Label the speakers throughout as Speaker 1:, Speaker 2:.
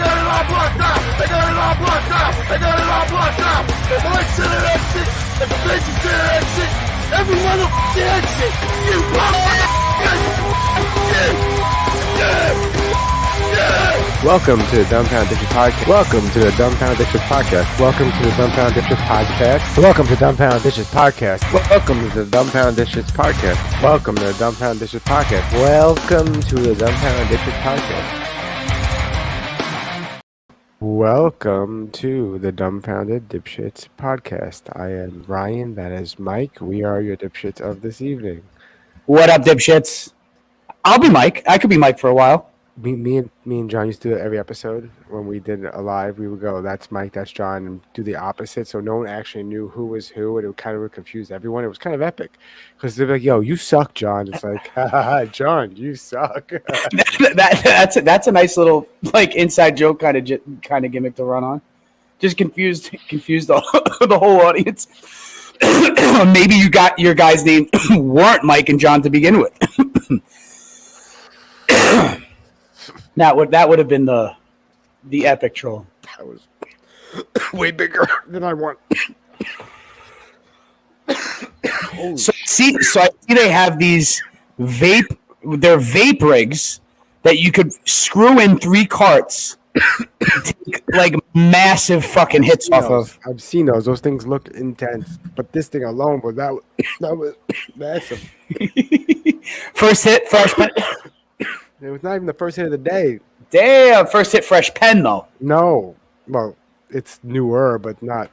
Speaker 1: got it all blocked out. They got it all blocked out. They got it all blocked out. If the lights to that shit, if the bitches to that shit, every motherfucking exit. You
Speaker 2: Welcome to the Dumbfounded D podcast. Welcome to the Dumbfounded D podcast. Welcome to the Dumbfounded D podcast. Welcome to the Dumbfounded D podcast. Welcome to the Dumbfounded D podcast. Welcome to the Dumbfounded D podcast. Welcome to the Dumbfounded D podcast. Welcome to the Dumbfounded Dipshits podcast. I am Ryan. That is Mike. We are your dipshits of this evening.
Speaker 3: What up, dipshits? I'll be Mike. I could be Mike for a while.
Speaker 2: Me and John used to do it every episode. When we did it live, we would go, that's Mike, that's John, and do the opposite. So no one actually knew who was who, and it kind of confused everyone. It was kind of epic because they're like, yo, you suck, John. It's like, ha, John, you suck.
Speaker 3: That's a nice little like inside joke kind of gimmick to run on. Just confused the whole audience. Maybe you got your guys' name weren't Mike and John to begin with. That would have been the epic troll.
Speaker 2: That was way bigger than I want.
Speaker 3: So I see they have these vape rigs that you could screw in 3 carts, take like massive fucking hits off of.
Speaker 2: I've seen those. Those things look intense, but this thing alone was that was massive.
Speaker 3: First hit, fresh pen.
Speaker 2: It was not even the first hit of the day.
Speaker 3: Damn, first hit, fresh pen though.
Speaker 2: No, well, it's newer, but not.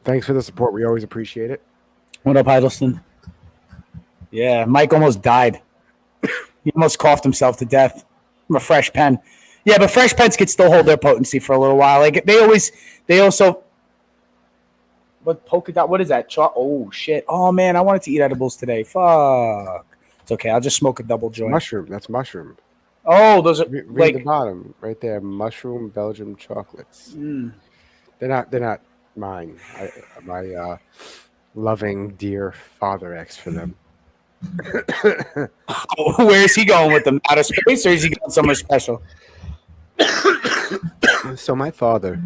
Speaker 2: Thanks for the support. We always appreciate it.
Speaker 3: What up, Hiddleston? Yeah, Mike almost died. He almost coughed himself to death from a fresh pen. Yeah, but fresh pens could still hold their potency for a little while. Like they also. What polka dot? What is that? Oh shit! Oh man, I wanted to eat edibles today. Fuck. It's okay. I'll just smoke a double joint.
Speaker 2: Mushroom. That's mushroom.
Speaker 3: Oh, those are
Speaker 2: read
Speaker 3: like
Speaker 2: the bottom right there. Mushroom Belgium chocolates.
Speaker 3: Mm.
Speaker 2: They're not mine. My loving dear father asked for them.
Speaker 3: Where is he going with them? Out of space, or is he going somewhere special?
Speaker 2: So my father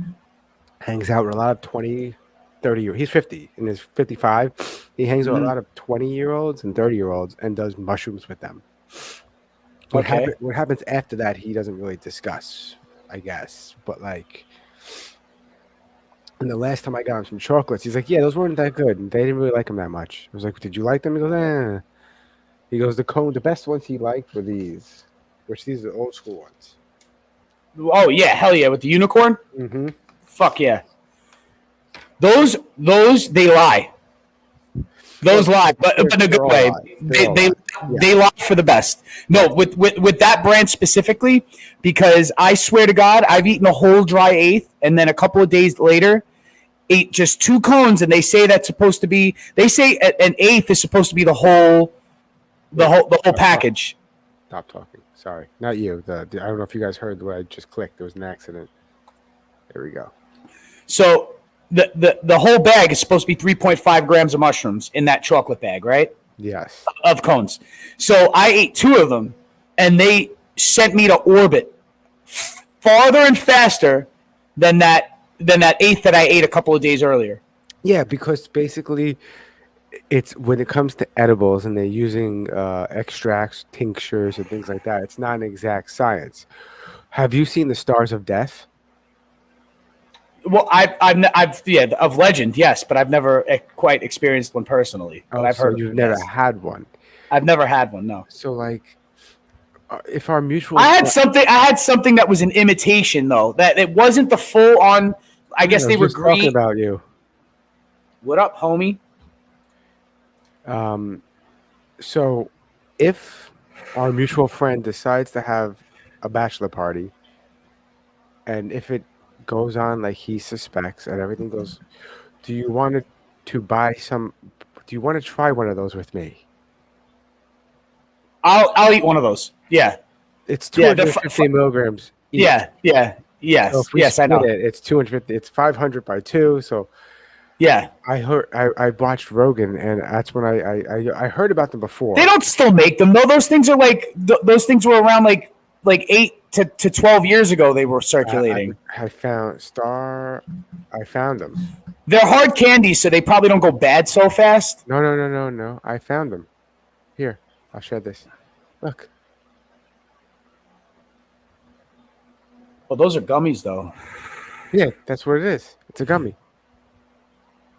Speaker 2: hangs out with a lot of 20, 30 year. He's 50 and is 55. He hangs with a lot of 20-year-olds and 30-year-olds and does mushrooms with them. What happens after that, he doesn't really discuss, I guess. But like, and the last time I got him some chocolates, he's like, "Yeah, those weren't that good. And they didn't really like them that much." I was like, "Did you like them?" He goes, "Eh." He goes, the best ones he liked were these, which these are the old school ones.
Speaker 3: Oh yeah, hell yeah, with the unicorn.
Speaker 2: Mm-hmm.
Speaker 3: Fuck yeah. Those they lie. Those lie, but in a good way. They lie for the best. No, with that brand specifically, because I swear to God, I've eaten a whole dry eighth, and then a couple of days later, ate just 2 cones, and they say that's supposed to be. They say an eighth is supposed to be the whole package.
Speaker 2: Stop talking. Sorry, not you. I don't know if you guys heard what I just clicked. There was an accident. There we go.
Speaker 3: So. The whole bag is supposed to be 3.5 grams of mushrooms in that chocolate bag, right?
Speaker 2: Yes.
Speaker 3: Of cones. So I ate 2 of them, and they sent me to orbit farther and faster than that eighth that I ate a couple of days earlier.
Speaker 2: Yeah, because basically, it's when it comes to edibles and they're using extracts, tinctures, and things like that. It's not an exact science. Have you seen the Stars of Death?
Speaker 3: Well, I've of legend, yes, but I've never quite experienced one personally. But I've heard
Speaker 2: you've never had one.
Speaker 3: I've never had one, no.
Speaker 2: So, like, if our mutual,
Speaker 3: I had something that was an imitation, though. That it wasn't the full on. I guess they were green.
Speaker 2: Talking about you.
Speaker 3: What up, homie?
Speaker 2: So, if our mutual friend decides to have a bachelor party, and if it goes on like he suspects and everything goes, do you want to buy some? Do you want to try one of those with me?
Speaker 3: I'll eat one of those. Yeah,
Speaker 2: it's 250 milligrams. Each.
Speaker 3: Yeah. Yes,
Speaker 2: So
Speaker 3: yes, I know.
Speaker 2: It's 250. It's 500 by 2. So
Speaker 3: Yeah.
Speaker 2: I watched Rogan, and that's when I heard about them before.
Speaker 3: They don't still make them though. Those things are like those things were around like 8 to 12 years ago. They were circulating.
Speaker 2: I found them.
Speaker 3: They're hard candies, so they probably don't go bad so fast.
Speaker 2: No. I found them. Here, I'll share this. Look.
Speaker 3: Well, those are gummies though.
Speaker 2: Yeah, that's what it is. It's a gummy.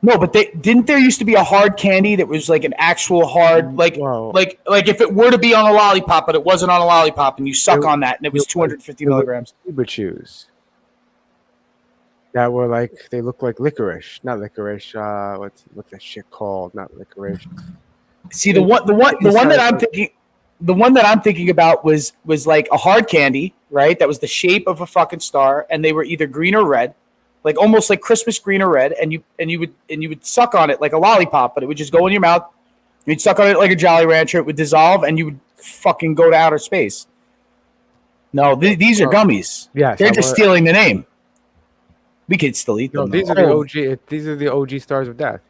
Speaker 3: No, but didn't there used to be a hard candy that was like an actual hard like if it were to be on a lollipop, but it wasn't on a lollipop, and you suck on that, and it was 250 milligrams.
Speaker 2: Zebra chews. That were like they look like licorice, not licorice. What's that shit called? Not licorice.
Speaker 3: See the one that I'm thinking about was like a hard candy, right? That was the shape of a fucking star, and they were either green or red. Like almost like Christmas green or red, and you would suck on it like a lollipop, but it would just go in your mouth. You'd suck on it like a Jolly Rancher. It would dissolve, and you would fucking go to outer space. No, these are gummies.
Speaker 2: Yeah,
Speaker 3: they're just stealing the name. We could still eat them.
Speaker 2: These are the OG. These are the OG stars of death.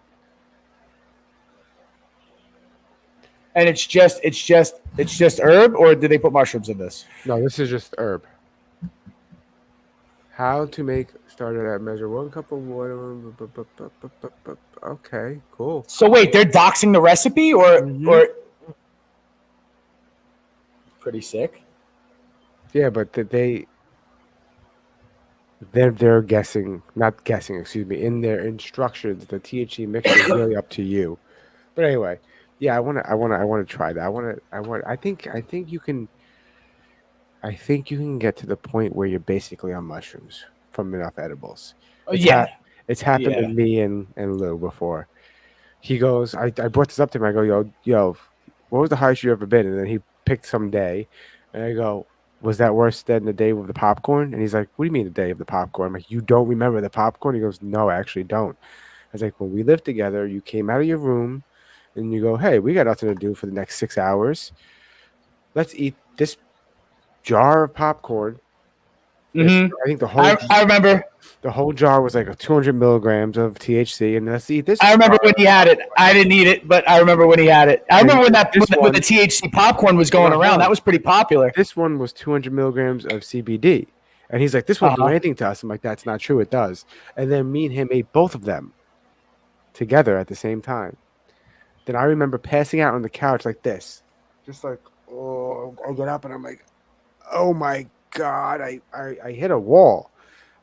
Speaker 3: And it's just herb, or did they put mushrooms in this?
Speaker 2: No, this is just herb. How to make starter at measure 1 cup of water. Okay, cool.
Speaker 3: So wait, they're doxing the recipe, or pretty sick.
Speaker 2: Yeah, but they're guessing, not guessing. Excuse me. In their instructions, the THC mix is really up to you. But anyway, yeah, I want to try that. I think you can. I think you can get to the point where you're basically on mushrooms from enough edibles. It's happened to me and Lou before. He goes, I brought this up to him. I go, yo, what was the highest you ever been? And then he picked some day, and I go, was that worse than the day with the popcorn? And he's like, what do you mean the day of the popcorn? I'm like, you don't remember the popcorn? He goes, no, I actually don't. I was like, when we lived together, you came out of your room, and you go, hey, we got nothing to do for the next 6 hours. Let's eat this jar of popcorn.
Speaker 3: Mm-hmm.
Speaker 2: I think
Speaker 3: I remember
Speaker 2: the whole jar was like 200 milligrams of THC, and let's eat this.
Speaker 3: I remember when he had it. I didn't eat it, but I remember when he had it. I remember when the THC popcorn was going around. That was pretty popular.
Speaker 2: This one was 200 milligrams of CBD, and he's like, "This won't do anything to us." I'm like, "That's not true. It does." And then me and him ate both of them together at the same time. Then I remember passing out on the couch like this, just like, oh, I get up and I'm like, oh my God, I hit a wall.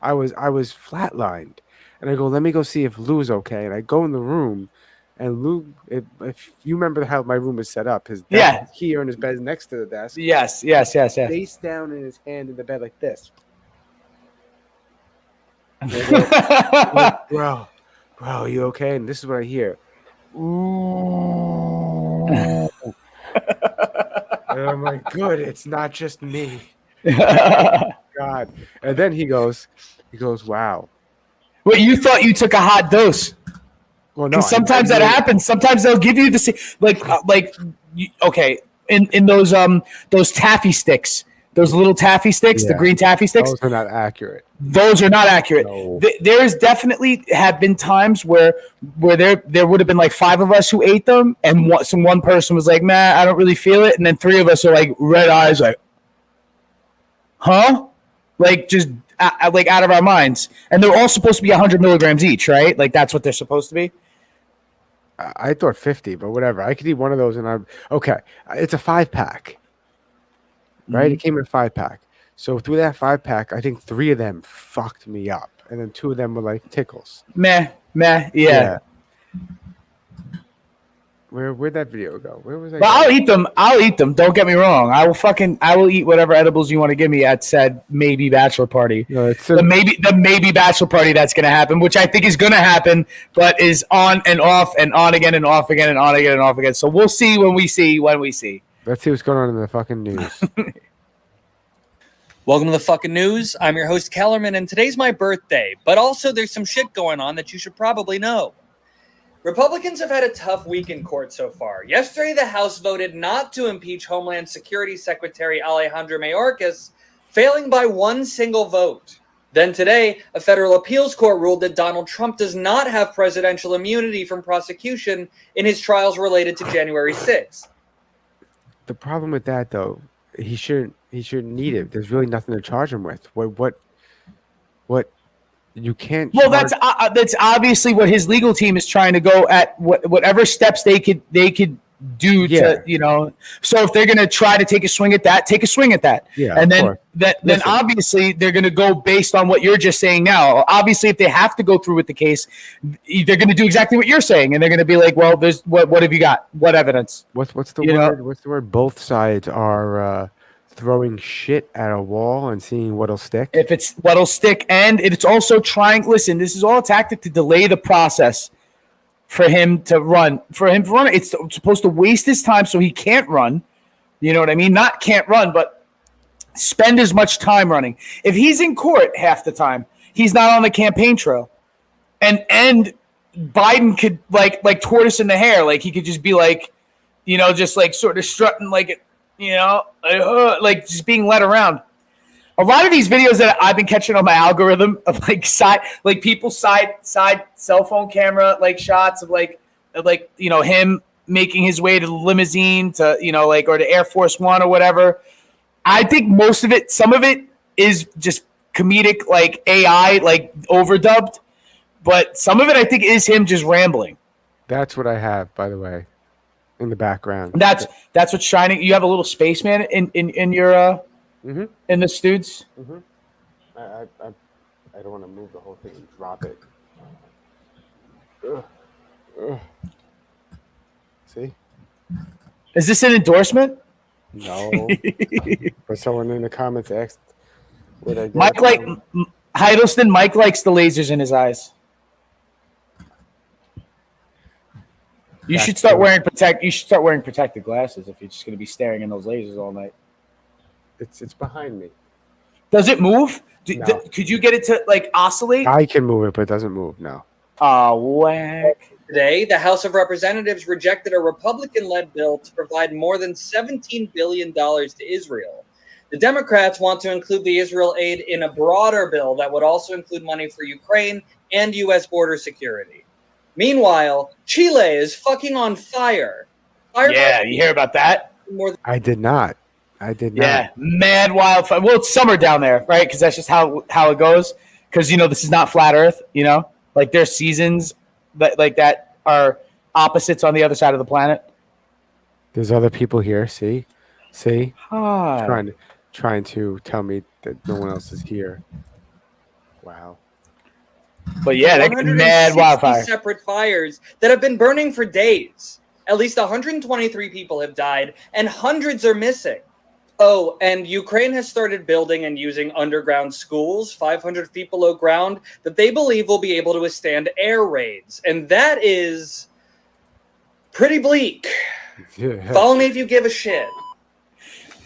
Speaker 2: I was flatlined, and I go, let me go see if Lou's okay. And I go in the room, and Lou, if you remember how my room is set up, his desk is here and his bed is next to the desk.
Speaker 3: Yes.
Speaker 2: Face down in his hand in the bed like this. Bro, you okay? And this is what I hear. Ooh. And I'm like, good, it's not just me. God. And then he goes, wow.
Speaker 3: Well, you thought you took a hot dose.
Speaker 2: Well, no.
Speaker 3: And sometimes that happens. Sometimes they'll give you the same, in those taffy sticks, those little taffy sticks, the green taffy sticks.
Speaker 2: Those are not accurate.
Speaker 3: No. There is definitely have been times where there would have been like 5 of us who ate them, and one person was like, "Man, I don't really feel it," and then 3 of us are like red eyes, like, "Huh?" Like just like out of our minds. And they're all supposed to be 100 milligrams each, right? Like that's what they're supposed to be.
Speaker 2: I thought 50, but whatever. I could eat one of those, and I'm okay. It's a 5-pack, right? It came in a 5-pack. So through that 5-pack, I think 3 of them fucked me up, and then 2 of them were like tickles.
Speaker 3: Meh, yeah.
Speaker 2: Where'd that video go? Where was I?
Speaker 3: Well, I'll eat them. Don't get me wrong. I will eat whatever edibles you want to give me at said maybe bachelor party.
Speaker 2: No,
Speaker 3: the maybe bachelor party that's gonna happen, which I think is gonna happen, but is on and off and on again and off again and on again and off again. So we'll see when we see.
Speaker 2: Let's see what's going on in the fucking news.
Speaker 4: Welcome to the fucking news. I'm your host, Kellerman, and today's my birthday. But also there's some shit going on that you should probably know. Republicans have had a tough week in court so far. Yesterday, the House voted not to impeach Homeland Security Secretary Alejandro Mayorkas, failing by 1 single vote. Then today, a federal appeals court ruled that Donald Trump does not have presidential immunity from prosecution in his trials related to January 6th.
Speaker 2: The problem with that, though, he shouldn't need it. There's really nothing to charge him with. What you can't.
Speaker 3: Well,
Speaker 2: charge-
Speaker 3: that's obviously what his legal team is trying to go at. Whatever steps they could do to, you know. So if they're going to try to take a swing at that, take a swing at that.
Speaker 2: Yeah,
Speaker 3: and
Speaker 2: of
Speaker 3: then
Speaker 2: course.
Speaker 3: then obviously they're going to go based on what you're just saying now. Obviously, if they have to go through with the case, they're going to do exactly what you're saying, and they're going to be like, "Well, there's what have you got? What evidence?"
Speaker 2: What's the
Speaker 3: You
Speaker 2: word?
Speaker 3: know?
Speaker 2: What's the word? Both sides are throwing shit at a wall and seeing what'll stick.
Speaker 3: If it's what'll stick, and it's also trying. Listen, this is all a tactic to delay the process for him to run. It's supposed to waste his time so he can't run. You know what I mean? Not can't run, but spend as much time running. If he's in court half the time, he's not on the campaign trail. And Biden could like tortoise in the hair, like he could just be like, you know, just like sort of strutting like, you know, like just being led around. A lot of these videos that I've been catching on my algorithm of like people side cell phone camera like shots of like you know, him making his way to the limousine to, you know, like, or to Air Force One or whatever. I think some of it is just comedic, like AI, like overdubbed, but some of it I think is him just rambling.
Speaker 2: That's what I have, by the way, in the background.
Speaker 3: That's what's shining. You have a little spaceman in your in the studs.
Speaker 2: Mm-hmm. I don't want to move the whole thing and drop it. Ugh. See?
Speaker 3: Is this an endorsement?
Speaker 2: No. But someone in the comments asked what I did.
Speaker 3: Hiddleston. Mike likes the lasers in his eyes. You should start wearing protective glasses if you're just going to be staring in those lasers all night.
Speaker 2: It's behind me.
Speaker 3: Does it move?
Speaker 2: No.
Speaker 3: Could you get it to like oscillate?
Speaker 2: I can move it, but it doesn't move. No.
Speaker 3: Oh, whack.
Speaker 4: Today, the House of Representatives rejected a Republican-led bill to provide more than $17 billion to Israel. The Democrats want to include the Israel aid in a broader bill that would also include money for Ukraine and U.S. border security. Meanwhile, Chile is fucking on fire.
Speaker 3: Yeah, you hear about that?
Speaker 2: I did not.
Speaker 3: Yeah, mad wildfire. Well, it's summer down there, right? Because that's just how it goes. Because, you know, this is not flat Earth, you know? Like, there's seasons that are opposites on the other side of the planet.
Speaker 2: There's other people here. See?
Speaker 3: Hi.
Speaker 2: Trying to tell me that no one else is here. Wow.
Speaker 3: But yeah, that mad wildfire.
Speaker 4: Separate fires that have been burning for days. At least 123 people have died, and hundreds are missing. Oh, and Ukraine has started building and using underground schools, 500 feet below ground, that they believe will be able to withstand air raids. And that is pretty bleak.
Speaker 2: Yeah.
Speaker 4: Follow me if you give a shit.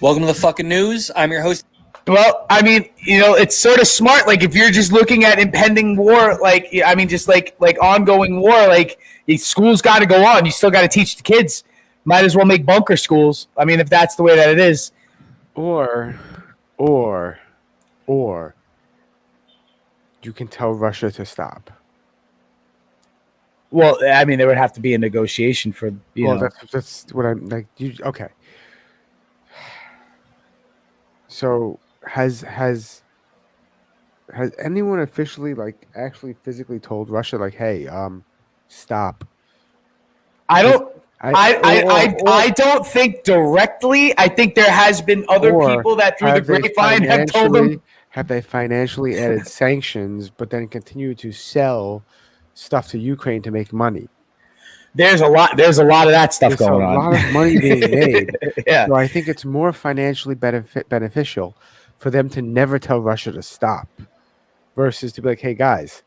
Speaker 4: Welcome to the fucking news. I'm your host.
Speaker 3: Well, I mean, you know, it's sort of smart. Like, if you're just looking at impending war, like, I mean, just like ongoing war, like, school's got to go on. You still got to teach the kids. Might as well make bunker schools. I mean, if that's the way that it is.
Speaker 2: Or you can tell Russia to stop.
Speaker 3: Well, I mean, there would have to be a negotiation for, you know.
Speaker 2: That's what I'm like. Okay. So has anyone officially, like, actually physically told Russia, like, hey, stop?
Speaker 3: I don't think directly. I think there has been other people that through the grapevine have told them.
Speaker 2: Have they financially added sanctions, but then continue to sell stuff to Ukraine to make money?
Speaker 3: There's a lot of that stuff going on.
Speaker 2: There's a lot of money being made.
Speaker 3: Yeah.
Speaker 2: So I think it's more financially beneficial for them to never tell Russia to stop versus to be like, hey, guys,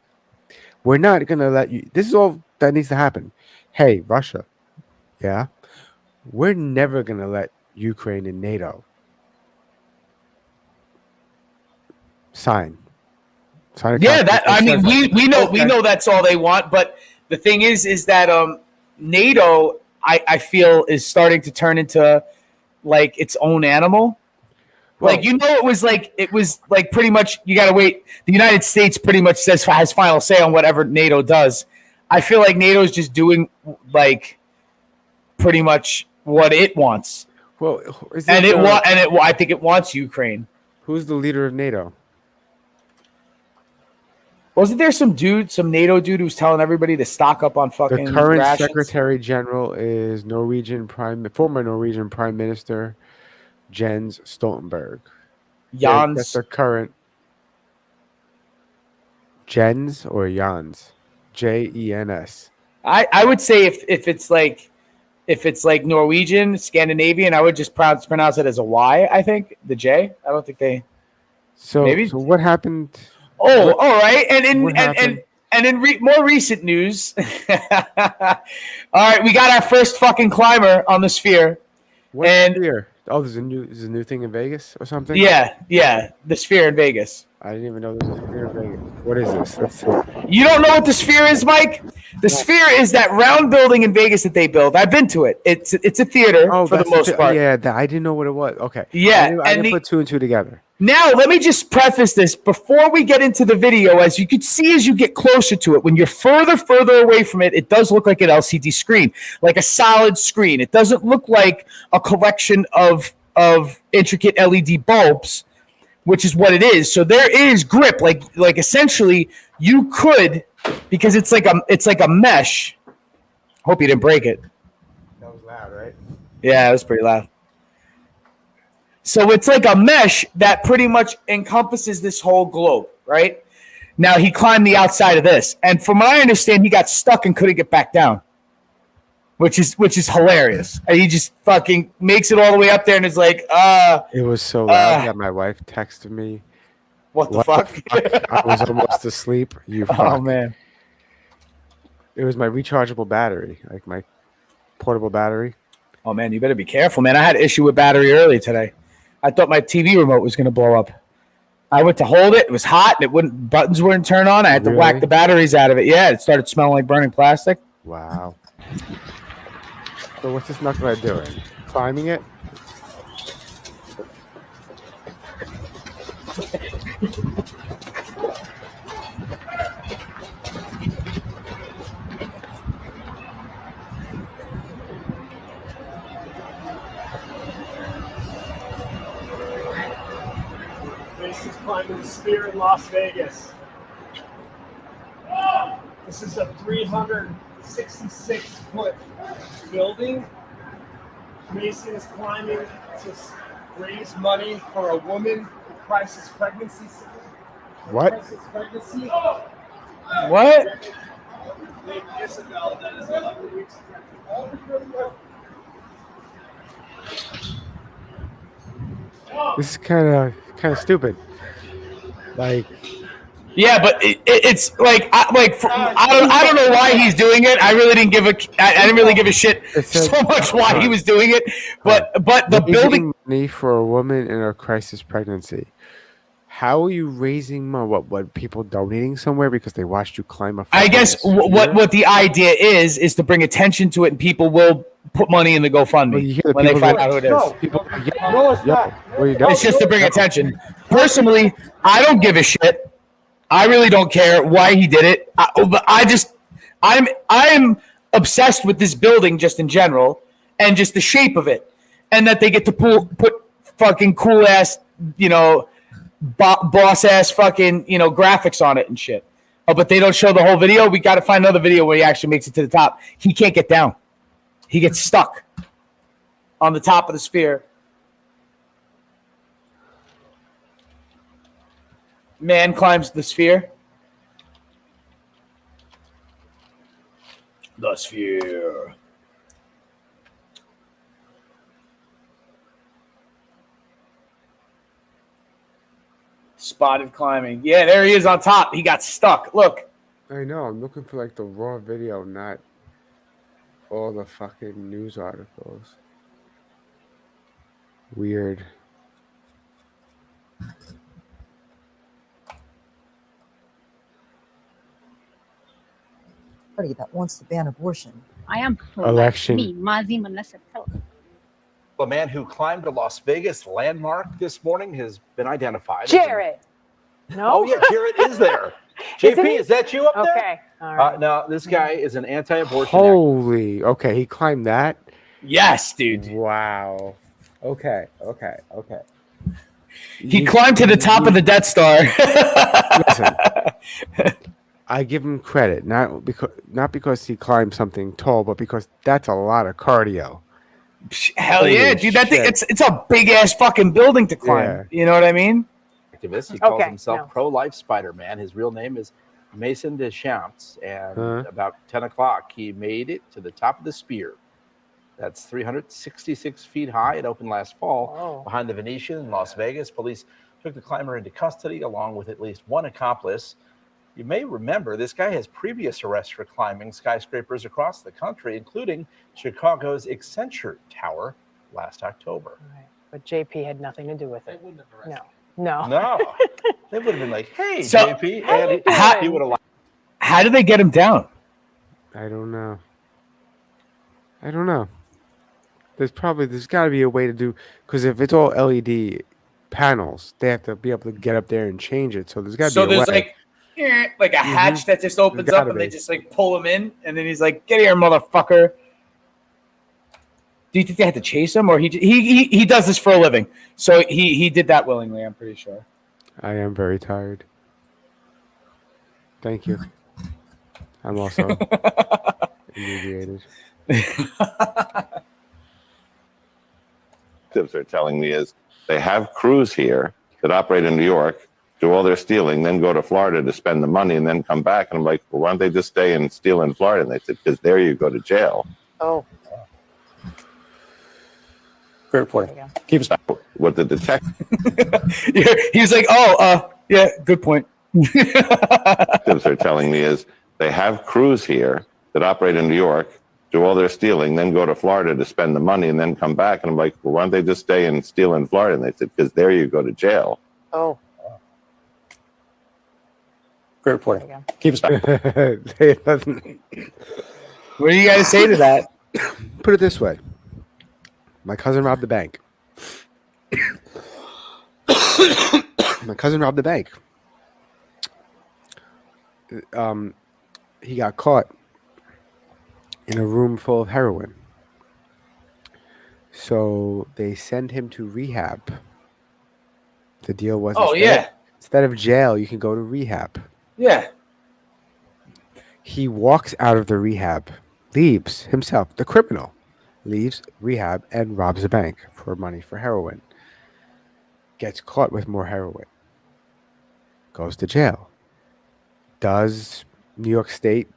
Speaker 2: we're not going to let you. This is all that needs to happen. Hey, Russia. Yeah. We're never going to let Ukraine and NATO sign.
Speaker 3: Yeah, that, I mean, we know that's all they want, but the thing is that NATO, I feel, is starting to turn into like its own animal. Like, you know, it was like pretty much you got to wait. The United States pretty much has final say on whatever NATO does. I feel like NATO is just doing like pretty much what it wants.
Speaker 2: Well,
Speaker 3: I think it wants Ukraine.
Speaker 2: Who's the leader of NATO?
Speaker 3: Wasn't there some NATO dude who was telling everybody to stock up on fucking
Speaker 2: The current
Speaker 3: rations?
Speaker 2: Secretary General is former Norwegian Prime Minister Jens Stoltenberg.
Speaker 3: Jans.
Speaker 2: That's the current Jens or Jans. Jens.
Speaker 3: I would say if it's like Norwegian, Scandinavian, I would just pronounce it as a Y. I think the J. I don't think they.
Speaker 2: So
Speaker 3: maybe.
Speaker 2: So what happened?
Speaker 3: Oh, all right. And in more recent news, all right, we got our first fucking climber on the sphere.
Speaker 2: What sphere? Oh, there's a new thing in Vegas or something.
Speaker 3: Yeah, the sphere in Vegas.
Speaker 2: I didn't even know there was a sphere in Vegas. What is this? Let's see.
Speaker 3: You don't know what the sphere is, Mike? The sphere is that round building in Vegas that they build. I've been to it. It's a theater for the most part.
Speaker 2: Yeah, I didn't know what it was. Okay.
Speaker 3: Yeah,
Speaker 2: I didn't put two and two together.
Speaker 3: Now, let me just preface this before we get into the video. As you can see, as you get closer to it, when you're further away from it, it does look like an LCD screen, like a solid screen. It doesn't look like a collection of intricate LED bulbs, which is what it is. So there is grip, like essentially you could, because it's like a mesh. Hope you didn't break it.
Speaker 2: That was loud, right?
Speaker 3: Yeah, it was pretty loud. So it's like a mesh that pretty much encompasses this whole globe, right? Now he climbed the outside of this, and from what I understand, he got stuck and couldn't get back down, which is hilarious. And he just fucking makes it all the way up there, and is like,
Speaker 2: It was so loud that my wife texted me.
Speaker 3: What the fuck?
Speaker 2: I was almost asleep. You fuck.
Speaker 3: Oh man.
Speaker 2: It was my rechargeable battery, like my portable battery.
Speaker 3: Oh man, you better be careful, man. I had an issue with battery early today. I thought my TV remote was going to blow up. I went to hold it. It was hot. And buttons wouldn't turn on. I had to whack the batteries out of it. Yeah, it started smelling like burning plastic.
Speaker 2: Wow. So what's this knucklehead doing? Climbing it?
Speaker 5: This is climbing the sphere in Las Vegas. This is a 366-foot building. Mason is climbing to raise money for a woman with crisis pregnancy.
Speaker 2: What?
Speaker 5: Crisis pregnancy.
Speaker 3: What?
Speaker 5: Named Isabel, that is 11 weeks pregnant.
Speaker 2: This is kind of stupid. Like,
Speaker 3: yeah, but it's like I don't know why he's doing it. I really didn't give a shit so much why he was doing it. But the building
Speaker 2: money for a woman in a crisis pregnancy. How are you raising money? What people donating somewhere because they watched you climb a?
Speaker 3: I guess what the idea is to bring attention to it, and people will put money in the GoFundMe when they find out who it is. It's just to bring attention. Personally, I don't give a shit. I really don't care why he did it. I'm obsessed with this building just in general, and just the shape of it, and that they get to put fucking cool ass, boss ass fucking graphics on it and shit. Oh, but they don't show the whole video. We got to find another video where he actually makes it to the top. He can't get down. He gets stuck on the top of the sphere. Man climbs the sphere. The sphere. Spotted climbing. Yeah, there he is on top. He got stuck. Look.
Speaker 2: I know. I'm looking for like the raw video, not all the fucking news articles. Weird.
Speaker 6: Party that wants to ban abortion.
Speaker 7: I am pro
Speaker 2: Election.
Speaker 7: Me, Mazi Manasat.
Speaker 6: A man who climbed a Las Vegas landmark this morning has been identified.
Speaker 7: Jarrett. No.
Speaker 6: Oh, yeah, Jarrett is there.
Speaker 7: Isn't
Speaker 6: JP,
Speaker 7: he?
Speaker 6: is that you up there?
Speaker 7: Okay. All right.
Speaker 6: No, this guy is an anti-abortion activist.
Speaker 2: Holy. Okay, he climbed that.
Speaker 3: Yes, dude.
Speaker 2: Wow. Okay.
Speaker 3: He climbed to the top of the Death Star.
Speaker 2: Listen, I give him credit, not because he climbed something tall, but because that's a lot of cardio.
Speaker 3: Hell yeah,
Speaker 2: Holy
Speaker 3: dude! That thing,
Speaker 2: shit.
Speaker 3: it's a big ass fucking building to climb.
Speaker 2: Yeah.
Speaker 3: You know what I mean?
Speaker 6: Activist. He calls
Speaker 7: Okay,
Speaker 6: himself
Speaker 7: no.
Speaker 6: Pro-Life Spider-Man. His real name is Mason Deschamps, and about 10 o'clock, he made it to the top of the spear. That's 366 feet high. It opened last fall behind the Venetian in Las Vegas. Police took the climber into custody along with at least one accomplice. You may remember this guy has previous arrests for climbing skyscrapers across the country, including Chicago's Accenture Tower last October.
Speaker 7: Right. But JP had nothing to do with it.
Speaker 5: They wouldn't have arrested
Speaker 7: No.
Speaker 6: No, they would have been like, "Hey,
Speaker 3: So,
Speaker 6: JP," and he would have.
Speaker 3: How did they get him down?
Speaker 2: I don't know. There's got to be a way to do, because if it's all LED panels, they have to be able to get up there and change it. So there's got to
Speaker 3: So
Speaker 2: be a
Speaker 3: there's
Speaker 2: way.
Speaker 3: like a hatch that just opens
Speaker 2: There's
Speaker 3: up,
Speaker 2: gotta
Speaker 3: and they
Speaker 2: be.
Speaker 3: just like pull him in, and then he's like, "Get here, motherfucker." Do you think they had to chase him, or he does this for a living? So he did that willingly. I'm pretty sure.
Speaker 2: I am very tired. Thank you. I'm also inebriated.
Speaker 8: Tips are telling me is they have crews here that operate in New York, do all their stealing, then go to Florida to spend the money, and then come back. And I'm like, well, why don't they just stay and steal in Florida? And they said, because there you go to jail.
Speaker 7: Oh.
Speaker 3: Great point. Keep us back.
Speaker 8: What the detective
Speaker 3: He was like, yeah, good point.
Speaker 8: tips are telling me is they have crews here that operate in New York, do all their stealing, then go to Florida to spend the money, and then come back. And I'm like, well, why don't they just stay and steal in Florida? And they said, because there you go to jail.
Speaker 7: Oh.
Speaker 3: Great point. Keep us back.
Speaker 2: It doesn't.
Speaker 3: What do you guys say to that?
Speaker 2: Put it this way. My cousin robbed the bank. My cousin robbed the bank. He got caught in a room full of heroin. So they send him to rehab. The deal was instead of jail, you can go to rehab.
Speaker 3: Yeah.
Speaker 2: He walks out of the rehab, leaves himself, the criminal, leaves rehab and robs a bank for money for heroin. Gets caught with more heroin. Goes to jail. Does New York State,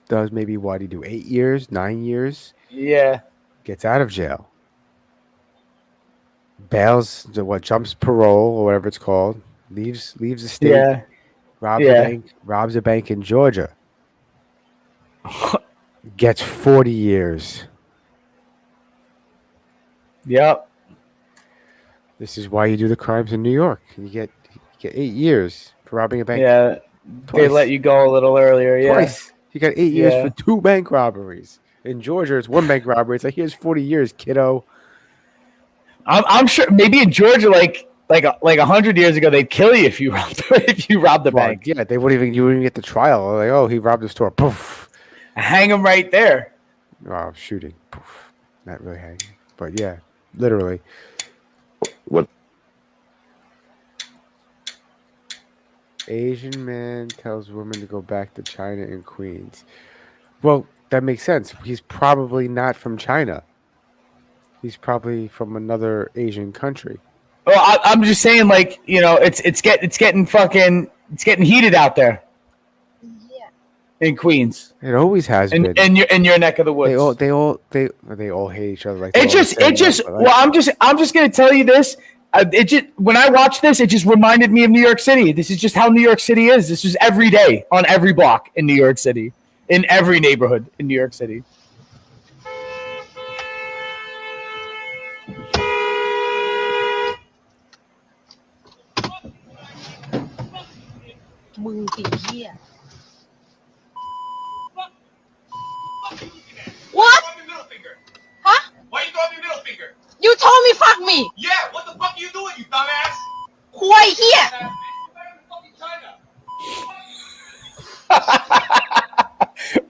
Speaker 2: does maybe what he do, 8 years, 9 years?
Speaker 3: Yeah.
Speaker 2: Gets out of jail. Bails, jumps parole or whatever it's called. Leaves the state.
Speaker 3: Yeah.
Speaker 2: Robs a bank in Georgia. Gets 40 years.
Speaker 3: Yep.
Speaker 2: This is why you do the crimes in New York. You get 8 years for robbing a bank.
Speaker 3: Yeah.
Speaker 2: Twice.
Speaker 3: They let you go a little earlier. Yeah.
Speaker 2: Twice. You got 8 years for 2 bank robberies. In Georgia, it's 1 bank robbery. It's like, here's 40 years, kiddo.
Speaker 3: I'm sure maybe in Georgia, like 100 years ago, they'd kill you if you robbed the bank.
Speaker 2: Yeah, you wouldn't even get the trial. Like, oh, he robbed the store. Poof.
Speaker 3: Hang him right there.
Speaker 2: Oh, shooting. Poof. Not really hanging. But yeah, literally.
Speaker 8: What?
Speaker 2: Asian man tells woman to go back to China in Queens. Well, that makes sense. He's probably not from China. He's probably from another Asian country.
Speaker 3: Well, I'm just saying, like, you know, it's getting heated out there. Yeah. In Queens.
Speaker 2: It always has been.
Speaker 3: In your neck of the woods.
Speaker 2: They all hate each other. Like
Speaker 3: Well, I'm just gonna tell you this. When I watched this, it just reminded me of New York City. This is just how New York City is. This is every day on every block in New York City, in every neighborhood in New York City.
Speaker 9: What? Huh? Why you throwing your middle finger? You told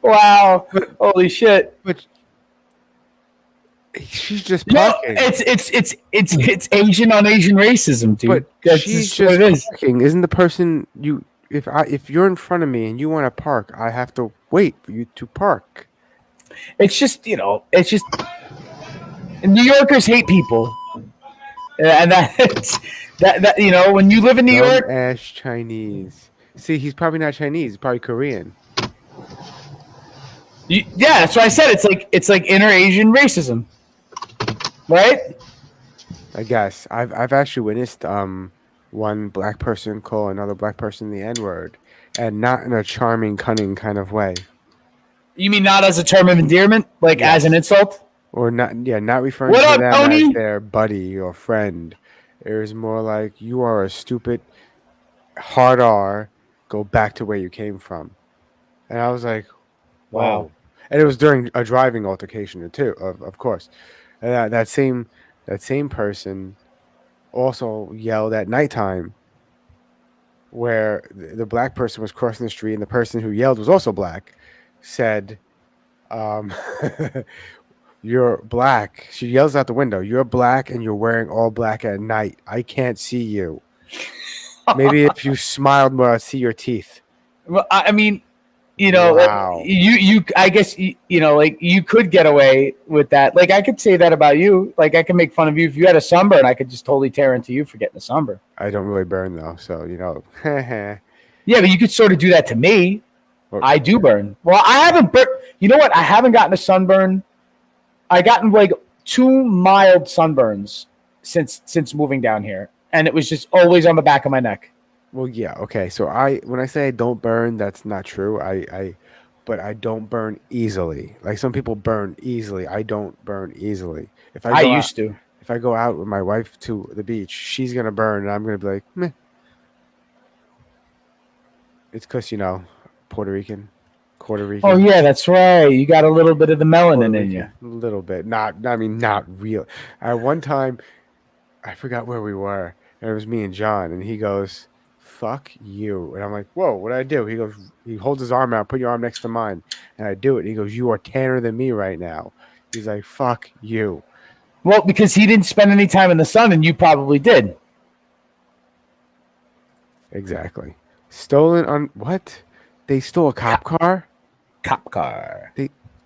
Speaker 3: Wow. Holy shit.
Speaker 2: But she's just
Speaker 3: No,
Speaker 2: parking.
Speaker 3: it's Asian on Asian racism, dude.
Speaker 2: But
Speaker 3: That's
Speaker 2: she's
Speaker 3: just what it is.
Speaker 2: parking. Isn't the person you? If you're in front of me and you want to park, I have to wait for you to park.
Speaker 3: It's just it's just New Yorkers hate people, and that when you live in New York,
Speaker 2: Ash Chinese. See, he's probably not Chinese. He's probably Korean.
Speaker 3: yeah, that's what I said. It's like inner Asian racism, right?
Speaker 2: I guess I've actually witnessed one black person call another black person the N-word, and not in a charming, cunning kind of way.
Speaker 3: You mean not as a term of endearment, like as an insult?
Speaker 2: Or not referring
Speaker 3: What
Speaker 2: to
Speaker 3: up,
Speaker 2: them
Speaker 3: Tony?
Speaker 2: as their buddy or friend. It was more like, you are a stupid hard R, go back to where you came from. And I was like, wow.
Speaker 3: Wow.
Speaker 2: And it was during a driving altercation too, of course. And that same person also yelled at nighttime, where the black person was crossing the street, and the person who yelled was also black, said, you're black. She yells out the window, you're black and you're wearing all black at night. I can't see you. Maybe if you smiled more, I'd see your teeth.
Speaker 3: Well, I mean,
Speaker 2: Wow.
Speaker 3: you I guess like you could get away with that. Like I could say that about you. Like I could make fun of you if you had a sunburn. I could just totally tear into you for getting a sunburn.
Speaker 2: I don't really burn though, so
Speaker 3: Yeah, but you could sort of do that to me. I do burn. Well, I haven't burnt. You know what? I haven't gotten a sunburn. I gotten like 2 mild sunburns since moving down here, and it was just always on the back of my neck.
Speaker 2: Well, yeah, okay. So when I say I don't burn, that's not true. But I don't burn easily. Like some people burn easily. I don't burn easily. If I
Speaker 3: used to.
Speaker 2: If I go out with my wife to the beach, she's gonna burn, and I'm gonna be like, meh. It's because Puerto Rican.
Speaker 3: Oh yeah, that's right. You got a little bit of the melanin in you.
Speaker 2: A little bit. Not real. At one time, I forgot where we were, and it was me and John, and he goes, fuck you. And I'm like, whoa, what did I do? He goes, he holds his arm out, put your arm next to mine. And I do it. And he goes, you are tanner than me right now. He's like, fuck you.
Speaker 3: Well, because he didn't spend any time in the sun, and you probably did.
Speaker 2: Exactly. Stolen on what? They stole a cop car?
Speaker 3: Cop car.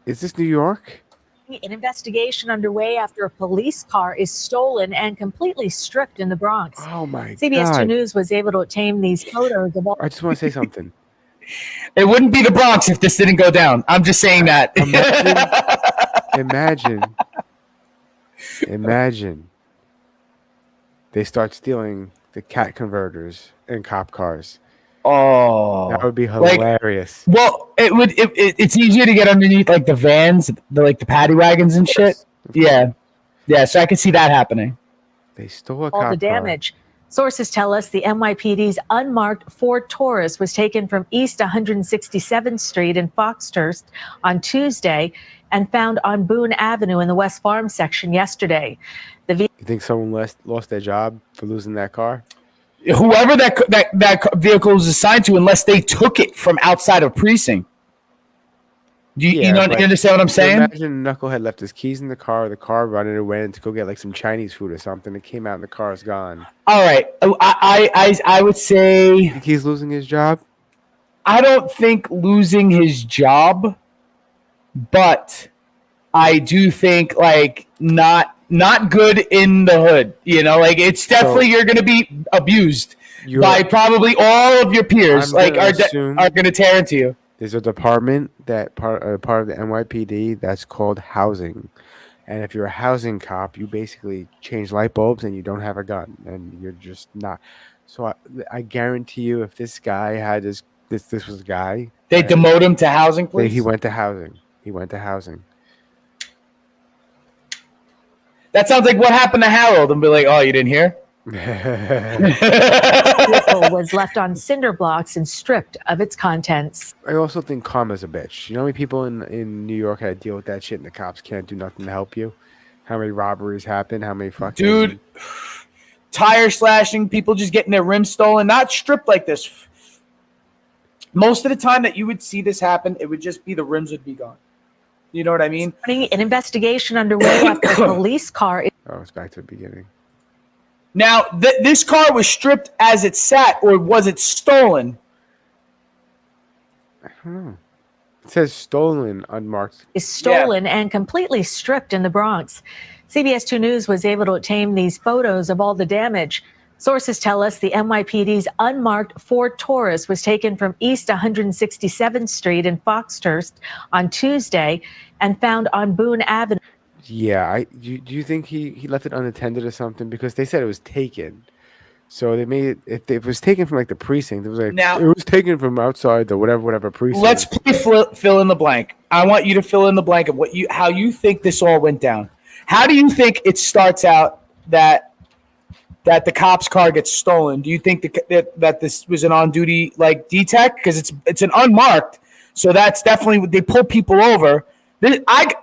Speaker 2: Is this New York?
Speaker 9: An investigation underway after a police car is stolen and completely stripped in the Bronx.
Speaker 2: Oh my
Speaker 9: CBS
Speaker 2: God.
Speaker 9: 2 News was able to obtain these photos of all.
Speaker 2: I just want to say something.
Speaker 3: It wouldn't be the Bronx if this didn't go down. I'm just saying that.
Speaker 2: Imagine. They start stealing the cat converters in cop cars.
Speaker 3: Oh,
Speaker 2: that would be hilarious.
Speaker 3: Well, it's easier to get underneath like the vans, the paddy wagons and shit. Yeah. So I could see that happening.
Speaker 2: They stole a
Speaker 9: all
Speaker 2: cop
Speaker 9: the damage. Sources tell us the NYPD's unmarked Ford Taurus was taken from East 167th Street in Foxhurst on Tuesday and found on Boone Avenue in the West Farm section yesterday.
Speaker 2: You think someone lost their job for losing that car?
Speaker 3: Whoever that vehicle was assigned to, unless they took it from outside of precinct. You understand what I'm saying?
Speaker 2: Imagine a knucklehead left his keys in the car running away to go get like some Chinese food or something. It came out and the car's gone.
Speaker 3: All right. I would say...
Speaker 2: You think he's losing his job?
Speaker 3: I don't think losing his job, but I do think like not good in the hood. Like it's definitely you're going to be abused by probably all of your peers. Like are going to tear into you.
Speaker 2: There's a department that part of the NYPD that's called housing, and if you're a housing cop, you basically change light bulbs and you don't have a gun, and you're just not. So I guarantee you, if this guy had this was a guy,
Speaker 3: they demote him to housing. Please.
Speaker 2: He went to housing.
Speaker 3: That sounds like what happened to Harold, and be like, "Oh, you didn't hear."
Speaker 9: The vehicle was left on cinder blocks and stripped of its contents.
Speaker 2: I also think karma's a bitch. You know how many people in New York had to deal with that shit and the cops can't do nothing to help you? How many robberies happen? How many fucking...
Speaker 3: Dude, tire slashing, people just getting their rims stolen, not stripped like this. Most of the time that you would see this happen, it would just be the rims would be gone. You know what I mean?
Speaker 9: An investigation underway after a police car.
Speaker 2: Oh, it's back to the beginning.
Speaker 3: Now, this car was stripped as it sat, or was it stolen?
Speaker 2: I don't know. It says stolen, unmarked.
Speaker 9: Is stolen and completely stripped in the Bronx. CBS 2 News was able to obtain these photos of all the damage. Sources tell us the NYPD's unmarked Ford Taurus was taken from East 167th Street in Foxhurst on Tuesday and found on Boone Avenue.
Speaker 2: Yeah, do you think he left it unattended or something? Because they said it was taken. So they made it, if it was taken from like the precinct, it was like,
Speaker 3: now,
Speaker 2: it was taken from outside the whatever precinct.
Speaker 3: Let's play fill in the blank. I want you to fill in the blank of how you think this all went down. How do you think it starts out that the cop's car gets stolen? Do you think that this was an on-duty like D-Tech? Because it's an unmarked, so that's definitely, they pull people over. I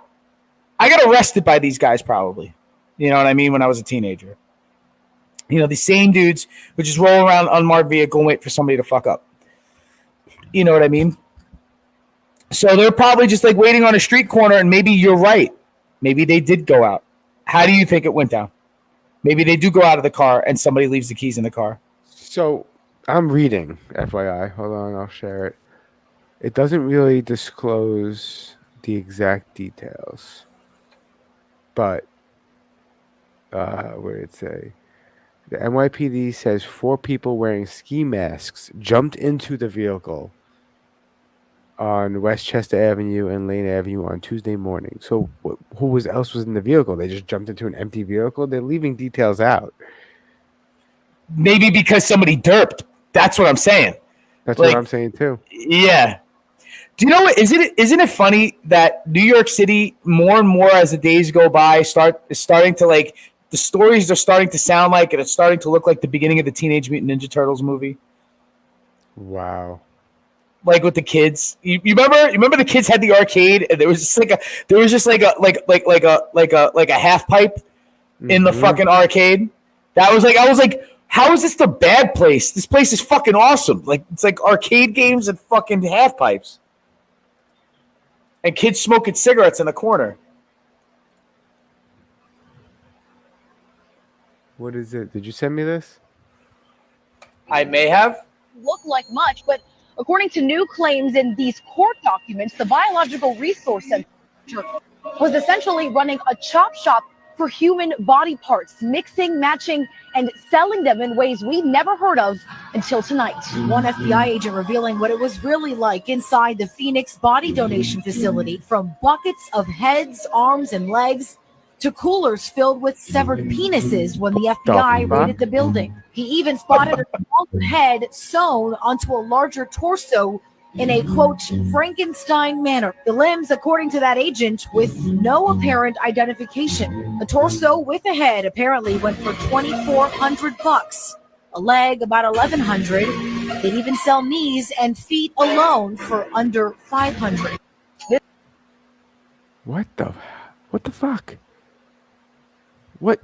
Speaker 3: got arrested by these guys probably. You know what I mean? When I was a teenager. You know, the same dudes would just roll around unmarked vehicle and wait for somebody to fuck up. You know what I mean? So they're probably just like waiting on a street corner, and maybe you're right. Maybe they did go out. How do you think it went down? Maybe they do go out of the car and somebody leaves the keys in the car.
Speaker 2: So I'm reading, FYI. Hold on, I'll share it. It doesn't really disclose the exact details. But what did it say? The NYPD says 4 people wearing ski masks jumped into the vehicle on Westchester Avenue and Lane Avenue on Tuesday morning. So who else was in the vehicle? They just jumped into an empty vehicle? They're leaving details out.
Speaker 3: Maybe because somebody derped. That's what I'm saying.
Speaker 2: That's what I'm saying too.
Speaker 3: Yeah. Do you know what? Isn't it funny that New York City, more and more as the days go by, is starting to like, the stories are starting to sound like, and it's starting to look like the beginning of the Teenage Mutant Ninja Turtles movie.
Speaker 2: Wow.
Speaker 3: Like with the kids, you remember the kids had the arcade, and there was just like a half pipe in the fucking arcade. I was like, how is this the bad place? This place is fucking awesome. Like, it's like arcade games and fucking half pipes, and kids smoking cigarettes in the corner.
Speaker 2: What is it? Did you send me this?
Speaker 3: I may have.
Speaker 10: Look like much, but according to new claims in these court documents, the Biological Resource Center was essentially running a chop shop for human body parts, mixing, matching, and selling them in ways we'd never heard of until tonight. One FBI agent revealing what it was really like inside the Phoenix body donation facility, from buckets of heads, arms, and legs to coolers filled with severed penises when the FBI raided the building. He even spotted a small head sewn onto a larger torso in a, quote, Frankenstein manner. The limbs, according to that agent, with no apparent identification. A torso with a head apparently went for $2,400. A leg about $1,100. They'd even sell knees and feet alone for under $500.
Speaker 2: What the fuck? What?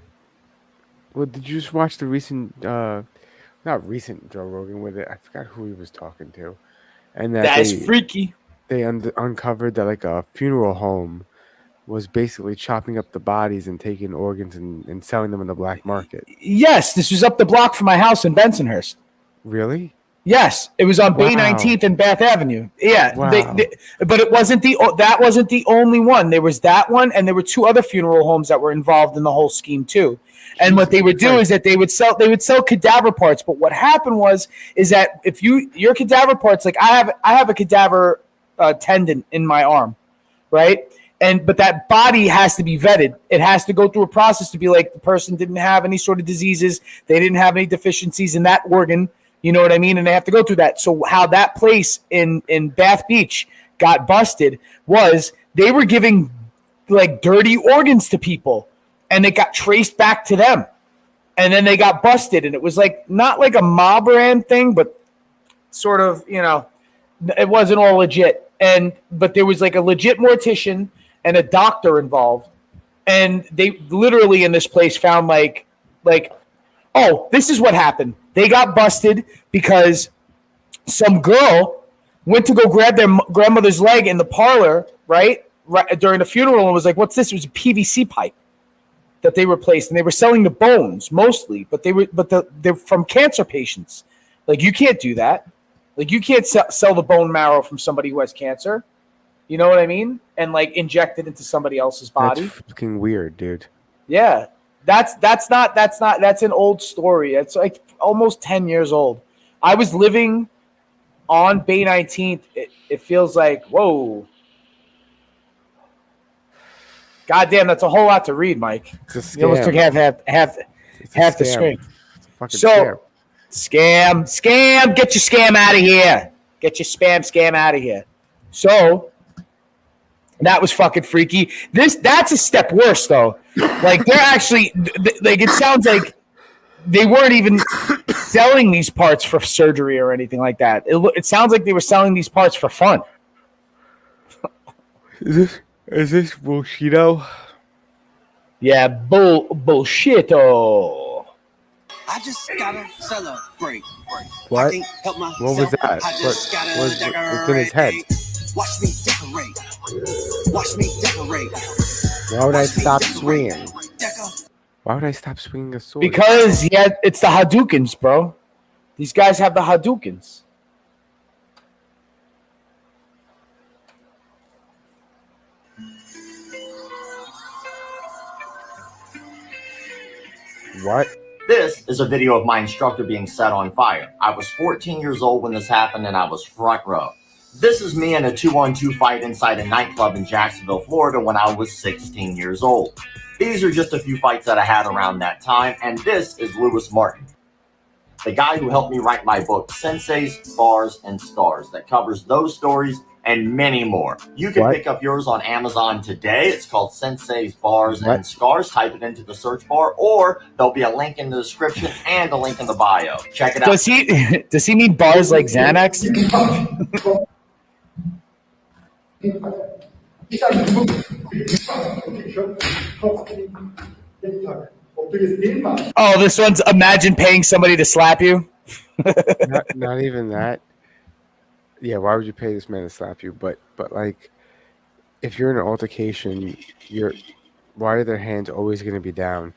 Speaker 2: Well, did you just watch the recent, not recent Joe Rogan with it? I forgot who he was talking to. And
Speaker 3: that's freaky.
Speaker 2: They uncovered that like a funeral home was basically chopping up the bodies and taking organs and selling them in the black market.
Speaker 3: Yes, this was up the block from my house in Bensonhurst.
Speaker 2: Really?
Speaker 3: Yes, it was on Bay 19th and Bath Avenue. Yeah,
Speaker 2: wow.
Speaker 3: But it wasn't that wasn't the only one. There was that one, and there were 2 other funeral homes that were involved in the whole scheme too. And what they would do is that they would sell cadaver parts. But what happened is that if your cadaver parts, like I have a cadaver tendon in my arm, right? But that body has to be vetted. It has to go through a process to be like the person didn't have any sort of diseases, they didn't have any deficiencies in that organ. You know what I mean? And they have to go through that. So how that place in Bath Beach got busted was they were giving like dirty organs to people, and it got traced back to them. And then they got busted, and it was like not like a mob brand thing, but sort of, you know, it wasn't all legit. But there was like a legit mortician and a doctor involved. And they literally in this place found like, oh, this is what happened. They got busted because some girl went to go grab their grandmother's leg in the parlor, right during the funeral, and was like, "What's this?" It was a PVC pipe that they replaced, and they were selling the bones mostly, but they're from cancer patients. Like, you can't do that. Like, you can't sell the bone marrow from somebody who has cancer. You know what I mean? And like inject it into somebody else's body.
Speaker 2: That's fucking weird, dude.
Speaker 3: Yeah, that's an old story. It's like almost 10 years old. I was living on Bay 19th. It feels like, whoa. God damn, that's a whole lot to read, Mike.
Speaker 2: It's a
Speaker 3: You almost took half the screen.
Speaker 2: It's a fucking
Speaker 3: So, scam, get your scam out of here. Get your scam out of here. So, that was fucking freaky. That's a step worse, though. Like, they're actually, like, it sounds like they weren't even selling these parts for surgery or anything like that. It sounds like they were selling these parts for fun.
Speaker 2: Is this bullshito?
Speaker 3: Yeah, bullshito.
Speaker 11: I just gotta celebrate.
Speaker 2: What?
Speaker 11: I can't help myself.
Speaker 2: What was that?
Speaker 11: I just gotta
Speaker 2: What's in his head?
Speaker 11: Watch me decorate. Watch me decorate.
Speaker 2: Why would I stop swinging? Why would I stop swinging a sword?
Speaker 3: Because it's the Hadoukens, bro. These guys have the Hadoukens.
Speaker 2: What?
Speaker 12: This is a video of my instructor being set on fire. I was 14 years old when this happened, and I was front row. This is me in a 2-on-2 fight inside a nightclub in Jacksonville, Florida when I was 16 years old. These are just a few fights that I had around that time, and this is Lewis Martin, the guy who helped me write my book, Senseis, Bars, and Scars, that covers those stories and many more. You can pick up yours on Amazon today. It's called Senseis, Bars, and Scars. Type it into the search bar, or there'll be a link in the description and a link in the bio. Check it out.
Speaker 3: Does he mean bars like Xanax? Oh, this one's imagine paying somebody to slap you.
Speaker 2: not even that. Yeah, why would you pay this man to slap you? But like, if you're in an altercation, why are their hands always going to be down?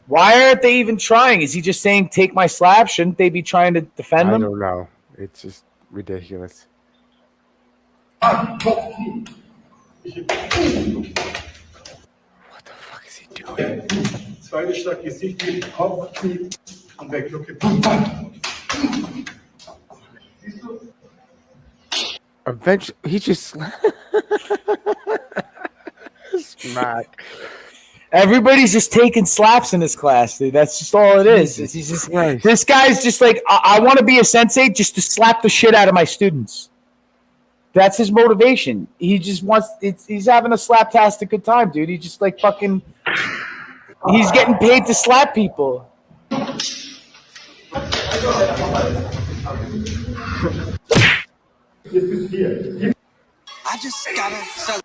Speaker 3: Why aren't they even trying? Is he just saying, take my slap? Shouldn't they be trying to defend them?
Speaker 2: I don't know. It's just ridiculous. What the fuck is he doing? Eventually, he just smack.
Speaker 3: Everybody's just taking slaps in this class, dude. That's just all it is. He's just this guy's just like, I want to be a sensei just to slap the shit out of my students. That's his motivation. He just wants. He's having a slaptastic good time, dude. He just like fucking. He's getting paid to slap people.
Speaker 11: I just gotta celebrate.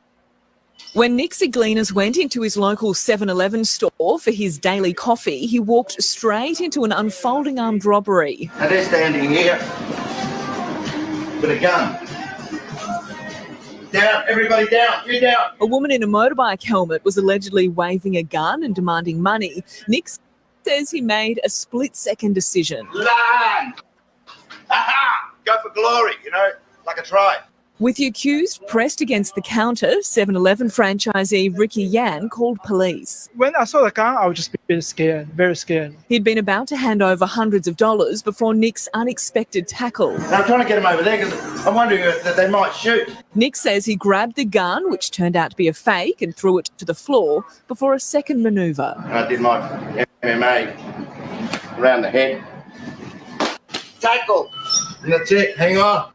Speaker 13: When Nick Ziglinas went into his local 7-Eleven store for his daily coffee, he walked straight into an unfolding armed robbery.
Speaker 12: Now they're standing here with a gun. Down, everybody down, get down.
Speaker 13: A woman in a motorbike helmet was allegedly waving a gun and demanding money. Nick says he made a split-second decision.
Speaker 1: Line! Aha! Go for glory, like a try.
Speaker 13: With the accused pressed against the counter, 7-Eleven franchisee Ricky Yan called police.
Speaker 14: When I saw the gun, I was just a bit scared, very scared.
Speaker 13: He'd been about to hand over hundreds of dollars before Nick's unexpected tackle.
Speaker 12: And I'm trying to get him over there because I'm wondering if they might shoot.
Speaker 13: Nick says he grabbed the gun, which turned out to be a fake, and threw it to the floor before a second manoeuvre.
Speaker 12: And I did my MMA around the head. Tackle! And that's it, hang on.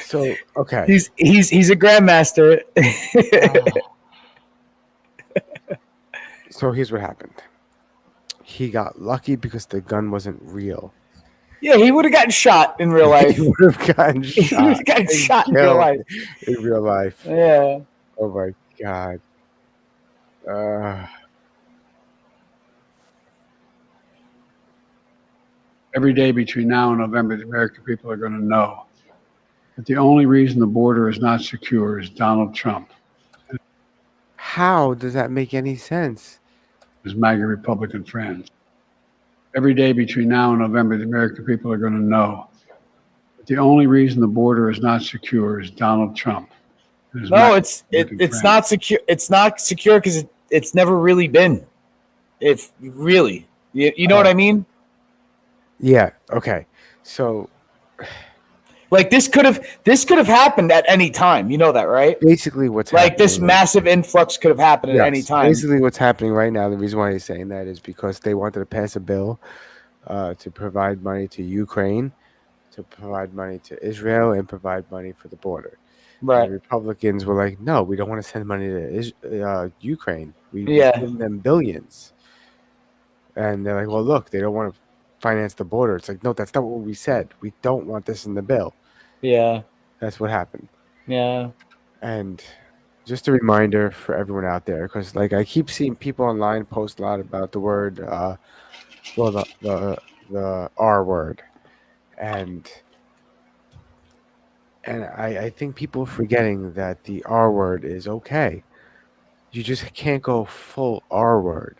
Speaker 2: So okay,
Speaker 3: he's a grandmaster.
Speaker 2: So here's what happened. he got lucky because the gun wasn't real.
Speaker 3: Yeah, he would have gotten shot in real life.
Speaker 2: He would have gotten shot.
Speaker 3: He would have gotten shot in real
Speaker 2: Killed
Speaker 3: life.
Speaker 2: In real life.
Speaker 3: Yeah.
Speaker 2: Oh my god.
Speaker 15: Every day between now and November, the American people are going to know that the only reason the border is not secure is Donald Trump.
Speaker 2: How does that make any sense?
Speaker 15: His MAGA Republican friends. Every day between now and November, the American people are going to know that the only reason the border is not secure is Donald Trump.
Speaker 3: No, it's not secure. It's not secure because it's never really been. If really, you know what I mean?
Speaker 2: Yeah. Okay. So,
Speaker 3: like this could have happened at any time. You know that, right?
Speaker 2: Basically, what's
Speaker 3: like this
Speaker 2: happening
Speaker 3: massive influx could have happened at any time.
Speaker 2: Basically, what's happening right now, the reason why he's saying that is because they wanted to pass a bill to provide money to Ukraine, to provide money to Israel, and provide money for the border.
Speaker 3: Right.
Speaker 2: And the Republicans were like, no, we don't want to send money to Ukraine. We
Speaker 3: Yeah.
Speaker 2: give them billions. And they're like, well, look, they don't want to finance the border. It's like, no, that's not what we said. We don't want this in the bill.
Speaker 3: Yeah.
Speaker 2: That's what happened.
Speaker 3: Yeah.
Speaker 2: And just a reminder for everyone out there, because like I keep seeing people online post a lot about the word, the R word, and I think people are forgetting that the R word is okay. You just can't go full R word,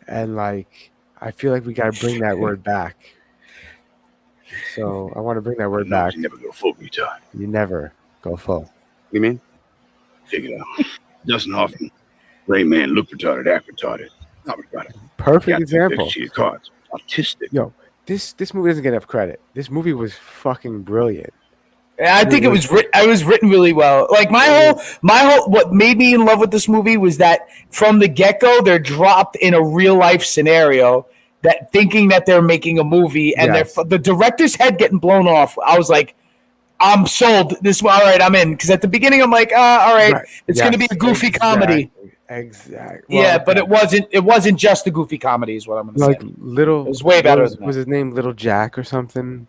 Speaker 2: and like I feel like we got to bring that word back. So I want to bring that word back.
Speaker 16: You never go full retard.
Speaker 2: You never go full.
Speaker 16: You mean? Check it out. Dustin Hoffman, Rain Man, look retarded, act retarded. Not retarded.
Speaker 2: Perfect example.
Speaker 16: Cards. Autistic.
Speaker 2: Yo, this movie doesn't get enough credit. This movie was fucking brilliant.
Speaker 3: I think it was written really well. Like my whole what made me in love with this movie was that from the get-go they're dropped in a real life scenario that thinking that they're making a movie and the director's head getting blown off. I was like, I'm sold. This all right, I'm in. Because at the beginning I'm like, all right, it's going to be a goofy comedy.
Speaker 2: Exactly.
Speaker 3: Well, but it wasn't just a goofy comedy is what I'm going to say.
Speaker 2: Like little,
Speaker 3: it was way better than that.
Speaker 2: Was his name Little Jack or something?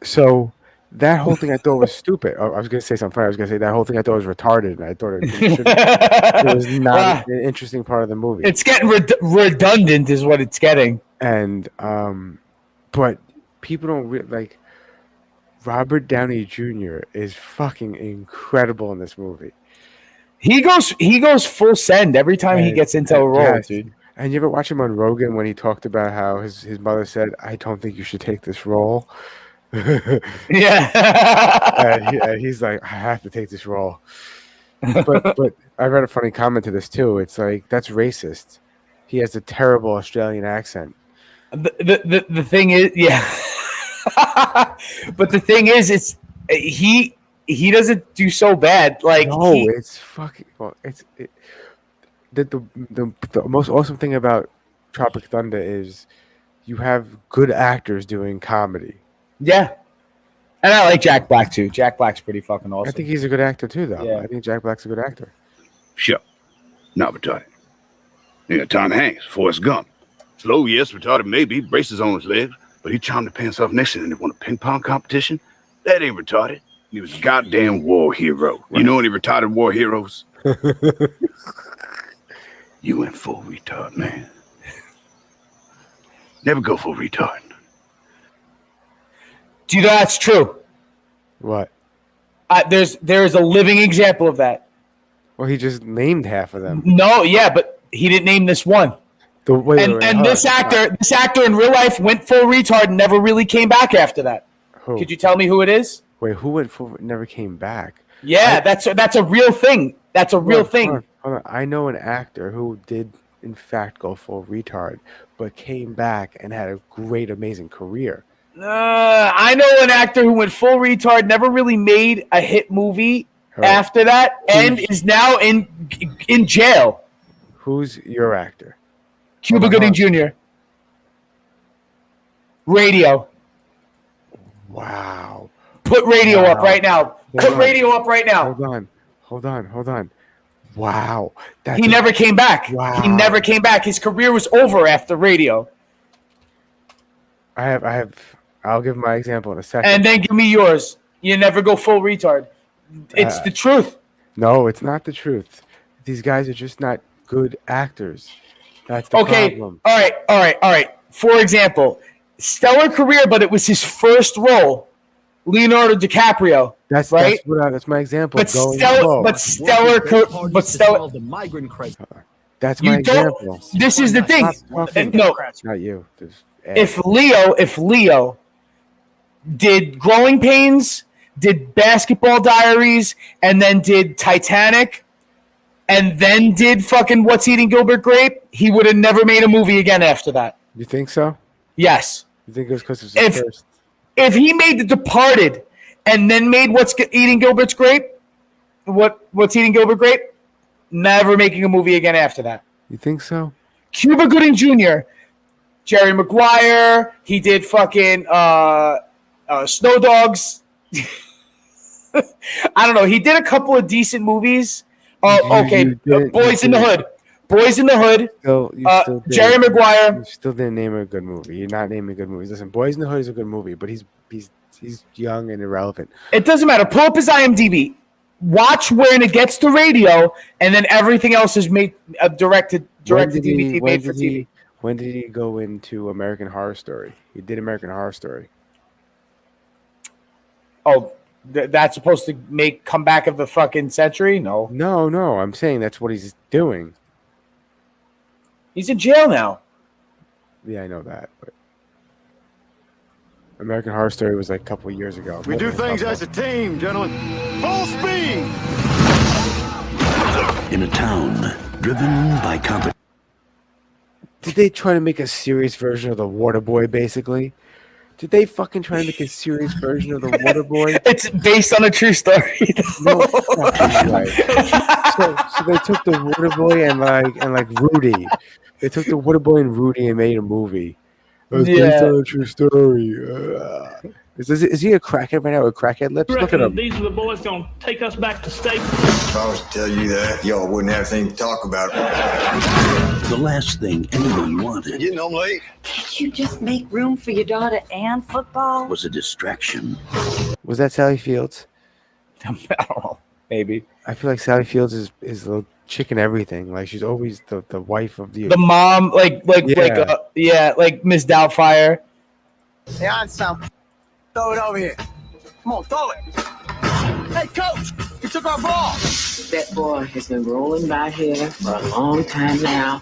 Speaker 2: So that whole thing I thought was stupid. I was going to say something funny. I was going to say that whole thing I thought was retarded. And I thought it was not an interesting part of the movie.
Speaker 3: It's getting redundant is what it's getting.
Speaker 2: And but people don't like Robert Downey Jr. is fucking incredible in this movie.
Speaker 3: He goes full send every time he gets into a role, dude.
Speaker 2: And you ever watch him on Rogan when he talked about how his mother said, "I don't think you should take this role."
Speaker 3: Yeah.
Speaker 2: and he's like, I have to take this role. But I read a funny comment to this too. It's like, that's racist. He has a terrible Australian accent.
Speaker 3: The thing is, yeah. But the thing is, it's he doesn't do so bad. Like
Speaker 2: it's fucking well. The most awesome thing about Tropic Thunder is you have good actors doing comedy.
Speaker 3: Yeah, and I like Jack Black too. Jack Black's pretty fucking awesome.
Speaker 2: I think he's a good actor too, though.
Speaker 3: Yeah.
Speaker 2: I think Jack Black's a good actor.
Speaker 16: Sure. Not retarded. You got Tom Hanks, Forrest Gump. Slow, yes, retarded maybe, braces on his legs, but he charmed the pants off next to him and won a ping pong competition. That ain't retarded. He was a goddamn war hero. Right. You know any retarded war heroes? You went full retard, man. Never go full retard.
Speaker 3: Do you know that's true?
Speaker 2: What?
Speaker 3: There's a living example of that.
Speaker 2: Well, he just named half of them.
Speaker 3: No, yeah, but he didn't name this one. This actor in real life went full retard and never really came back after that.
Speaker 2: Who?
Speaker 3: Could you tell me who it is?
Speaker 2: Wait, who went full? Never came back.
Speaker 3: Yeah, that's a real thing. That's a real thing.
Speaker 2: Hold on. I know an actor who did, in fact, go full retard, but came back and had a great, amazing career.
Speaker 3: I know an actor who went full retard, never really made a hit movie after that, and is now in jail.
Speaker 2: Who's your actor?
Speaker 3: Cuba Gooding Jr. Radio.
Speaker 2: Wow.
Speaker 3: Put radio up right now. Put radio up right now.
Speaker 2: Hold on. Wow.
Speaker 3: He never came back.
Speaker 2: Wow.
Speaker 3: He never came back. His career was over after radio.
Speaker 2: I'll give my example in a second.
Speaker 3: And then give me yours. You never go full retard. It's the truth.
Speaker 2: No, it's not the truth. These guys are just not good actors. That's the problem.
Speaker 3: All right. For example, stellar career, but it was his first role. Leonardo DiCaprio.
Speaker 2: That's
Speaker 3: right.
Speaker 2: That's my example.
Speaker 3: But stellar.
Speaker 17: The migrant crisis.
Speaker 2: That's my example.
Speaker 3: This is the thing. No,
Speaker 2: not you.
Speaker 3: If Leo did Growing Pains, did Basketball Diaries, and then did Titanic, and then did fucking What's Eating Gilbert Grape, he would have never made a movie again after that.
Speaker 2: You think so?
Speaker 3: Yes.
Speaker 2: You think it was because it was his first?
Speaker 3: If he made The Departed and then made What's Eating Gilbert Grape, never making a movie again after that.
Speaker 2: You think so?
Speaker 3: Cuba Gooding Jr., Jerry Maguire, he did fucking Snow Dogs. I don't know. He did a couple of decent movies. Boys in the Hood. Jerry Maguire.
Speaker 2: You still didn't name a good movie. You're not naming good movies. Listen, Boys in the Hood is a good movie, but he's young and irrelevant.
Speaker 3: It doesn't matter. Pull up his IMDb. Watch when it gets to radio, and then everything else is made directed DVD made for TV.
Speaker 2: When did he go into American Horror Story? He did American Horror Story.
Speaker 3: Oh, that's supposed to make comeback of the fucking century? No.
Speaker 2: No. I'm saying that's what he's doing.
Speaker 3: He's in jail now.
Speaker 2: Yeah, I know that. But American Horror Story was like a couple of years ago.
Speaker 1: We do things as a team, gentlemen. Full speed!
Speaker 17: In a town driven by competition.
Speaker 2: Did they try to make a serious version of the Waterboy, basically? Did they fucking try to make a serious version of the Waterboy?
Speaker 3: It's based on a true story.
Speaker 2: No fucking way. So they took the Waterboy and like Rudy. They took the Waterboy and Rudy and made a movie. It was based on a true story. Is he a crackhead right now with crackhead lips? Look at him.
Speaker 18: These are the boys gonna take us back to state.
Speaker 19: If I was to tell you that, y'all wouldn't have anything to talk about.
Speaker 17: The last thing anyone wanted.
Speaker 19: Getting home late.
Speaker 20: Can't you just make room for your daughter and football?
Speaker 17: Was a distraction.
Speaker 2: Was that Sally Fields?
Speaker 3: I don't know. Maybe.
Speaker 2: I feel like Sally Fields is the chicken everything. Like she's always the wife of the
Speaker 3: mom, like Miss Doubtfire.
Speaker 11: Hey, on some. Throw it over here. Come on, throw it. Hey, coach, you took our ball.
Speaker 21: That boy has been rolling by here for a long time now.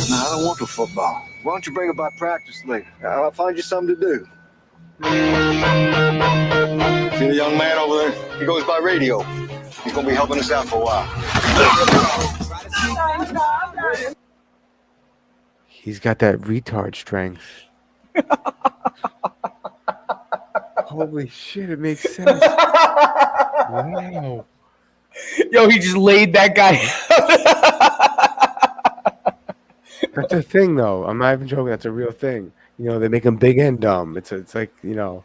Speaker 19: No, I don't want the football. Why don't you bring it by practice later? I'll find you something to do. See the young man over there? He goes by radio. He's going to be helping us out for a while.
Speaker 2: He's got that retard strength. Holy shit, it makes sense. Wow.
Speaker 3: Yo, he just laid that guy.
Speaker 2: That's a thing, though. I'm not even joking. That's a real thing. You know, they make him big and dumb. It's like, you know.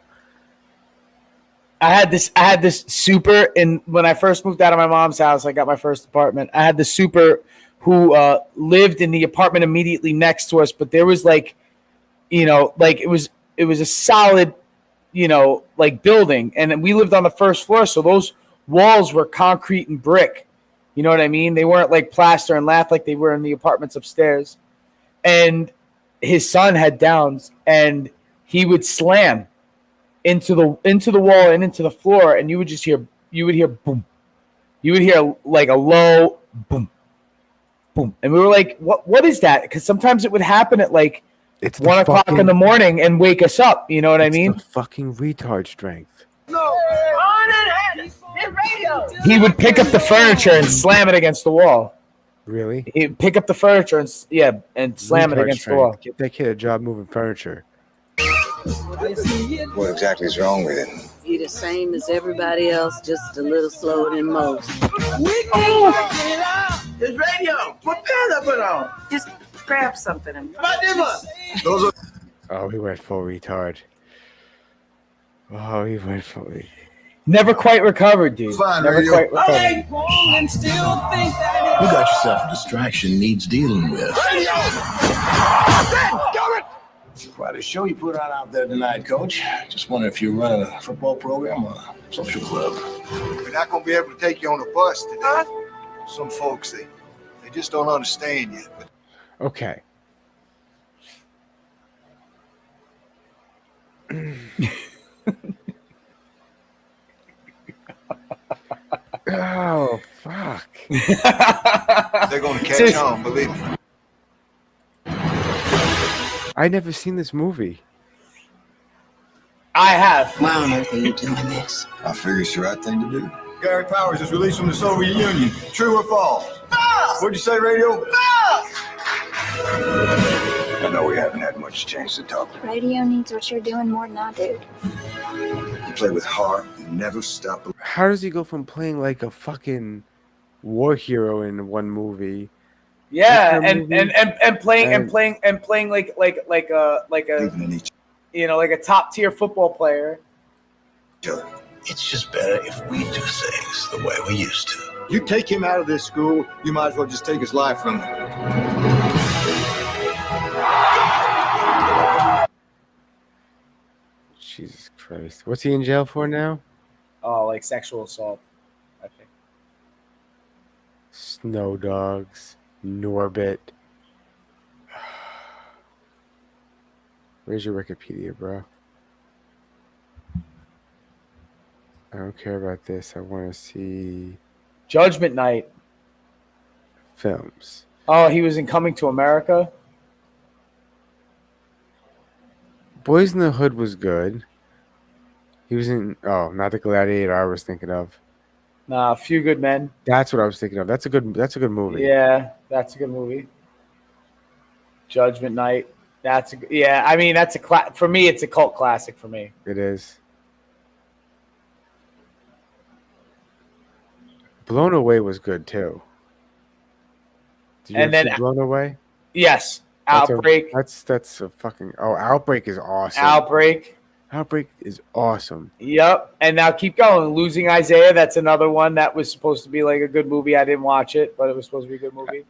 Speaker 3: I had this super, and when I first moved out of my mom's house, I got my first apartment. I had the super who lived in the apartment immediately next to us, but there was like, you know, like it was a solid, you know, like building, and we lived on the first floor, so those walls were concrete and brick. You know what I mean? They weren't like plaster and lath like they were in the apartments upstairs. And his son had Downs, and he would slam into the wall and into the floor, and you would hear boom. You would hear like a low boom, boom, and we were like, "What is that?" Because sometimes it would happen at like
Speaker 2: it's
Speaker 3: 1 o'clock in the morning and wake us up. You know what I mean?
Speaker 2: The fucking retard strength.
Speaker 3: He would pick up the furniture and slam it against the wall.
Speaker 2: Really?
Speaker 3: He'd pick up the furniture and slam it against the wall.
Speaker 2: Get that kid a job moving furniture.
Speaker 19: What exactly is wrong with it?
Speaker 21: You're the same as everybody else, just a little slower than most.
Speaker 11: It's radio. What band I put on?
Speaker 21: Just grab something.
Speaker 2: Oh, he went full retard. Oh, he went full.
Speaker 3: Never quite recovered, dude.
Speaker 19: Fine,
Speaker 3: Never
Speaker 19: radio.
Speaker 3: quite recovered.
Speaker 17: You got yourself a distraction needs dealing with. Quite a show you put on out there tonight, Coach. Just wonder if you're running a football program or a social club.
Speaker 19: We're not going to be able to take you on a bus today. Some folks, they just don't understand yet. But
Speaker 2: Okay. Oh, fuck.
Speaker 19: they're going to catch on, believe me.
Speaker 2: I never seen this movie.
Speaker 3: I have.
Speaker 21: Why on earth are you doing this?
Speaker 19: I figure it's the right thing to do. Gary Powers is released from the Soviet Union. True or false? False! What'd you say, radio? False! I know we haven't had much chance to talk.
Speaker 4: Radio needs what you're doing more than I do.
Speaker 19: You play with heart and never stop.
Speaker 2: How does he go from playing like a fucking war hero in one movie?
Speaker 3: Yeah,
Speaker 2: What's that
Speaker 3: and
Speaker 2: movie?
Speaker 3: playing like a like a top tier football player.
Speaker 17: It's just better if we do things the way we used to.
Speaker 19: You take him out of this school, you might as well just take his life from him.
Speaker 2: Jesus Christ. What's he in jail for now?
Speaker 3: Oh, like sexual assault, I think.
Speaker 2: Snow Dogs. Norbit. Where's your Wikipedia, bro? I don't care about this. I want to see
Speaker 3: Judgment Night.
Speaker 2: films.
Speaker 3: Oh, he was in Coming to America.
Speaker 2: Boys in the Hood was good. He was in not the Gladiator I was thinking of.
Speaker 3: Nah, A Few Good Men.
Speaker 2: That's what I was thinking of. That's a good movie.
Speaker 3: Yeah, that's a good movie. Judgment Night. I mean, that's for me. It's a cult classic for me.
Speaker 2: It is. Blown Away was good too. Did you
Speaker 3: And
Speaker 2: ever
Speaker 3: then-
Speaker 2: see Blown Away?
Speaker 3: Yes,
Speaker 2: That's
Speaker 3: Outbreak.
Speaker 2: That's a fucking Outbreak is awesome.
Speaker 3: Outbreak.
Speaker 2: Outbreak is awesome.
Speaker 3: Yep. And now keep going. Losing Isaiah. That's another one that was supposed to be like a good movie. I didn't watch it, but it was supposed to be a good movie.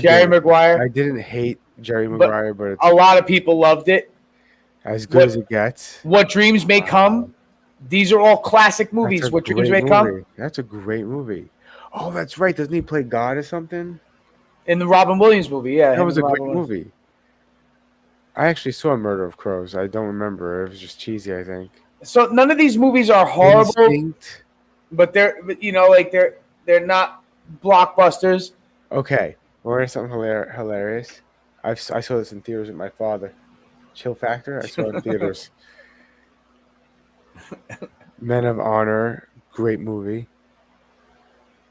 Speaker 3: Jerry Maguire.
Speaker 2: I didn't hate Jerry Maguire, but it's
Speaker 3: A lot of people loved it.
Speaker 2: as good as it gets.
Speaker 3: What Dreams May Come. These are all classic movies.
Speaker 2: That's a
Speaker 3: What Dreams
Speaker 2: great
Speaker 3: May Come.
Speaker 2: movie. That's a great movie. Oh, that's right. Doesn't he play God or something?
Speaker 3: In the Robin Williams movie, yeah.
Speaker 2: That was a
Speaker 3: him and
Speaker 2: great
Speaker 3: Robin Williams.
Speaker 2: movie. I actually saw Murder of Crows. I don't remember. It was just cheesy, I think.
Speaker 3: So none of these movies are horrible,
Speaker 2: Instinct.
Speaker 3: but they're not blockbusters.
Speaker 2: Okay. Or something hilarious. I saw this in theaters with my father. Chill Factor. I saw it in theaters. Men of Honor. Great movie.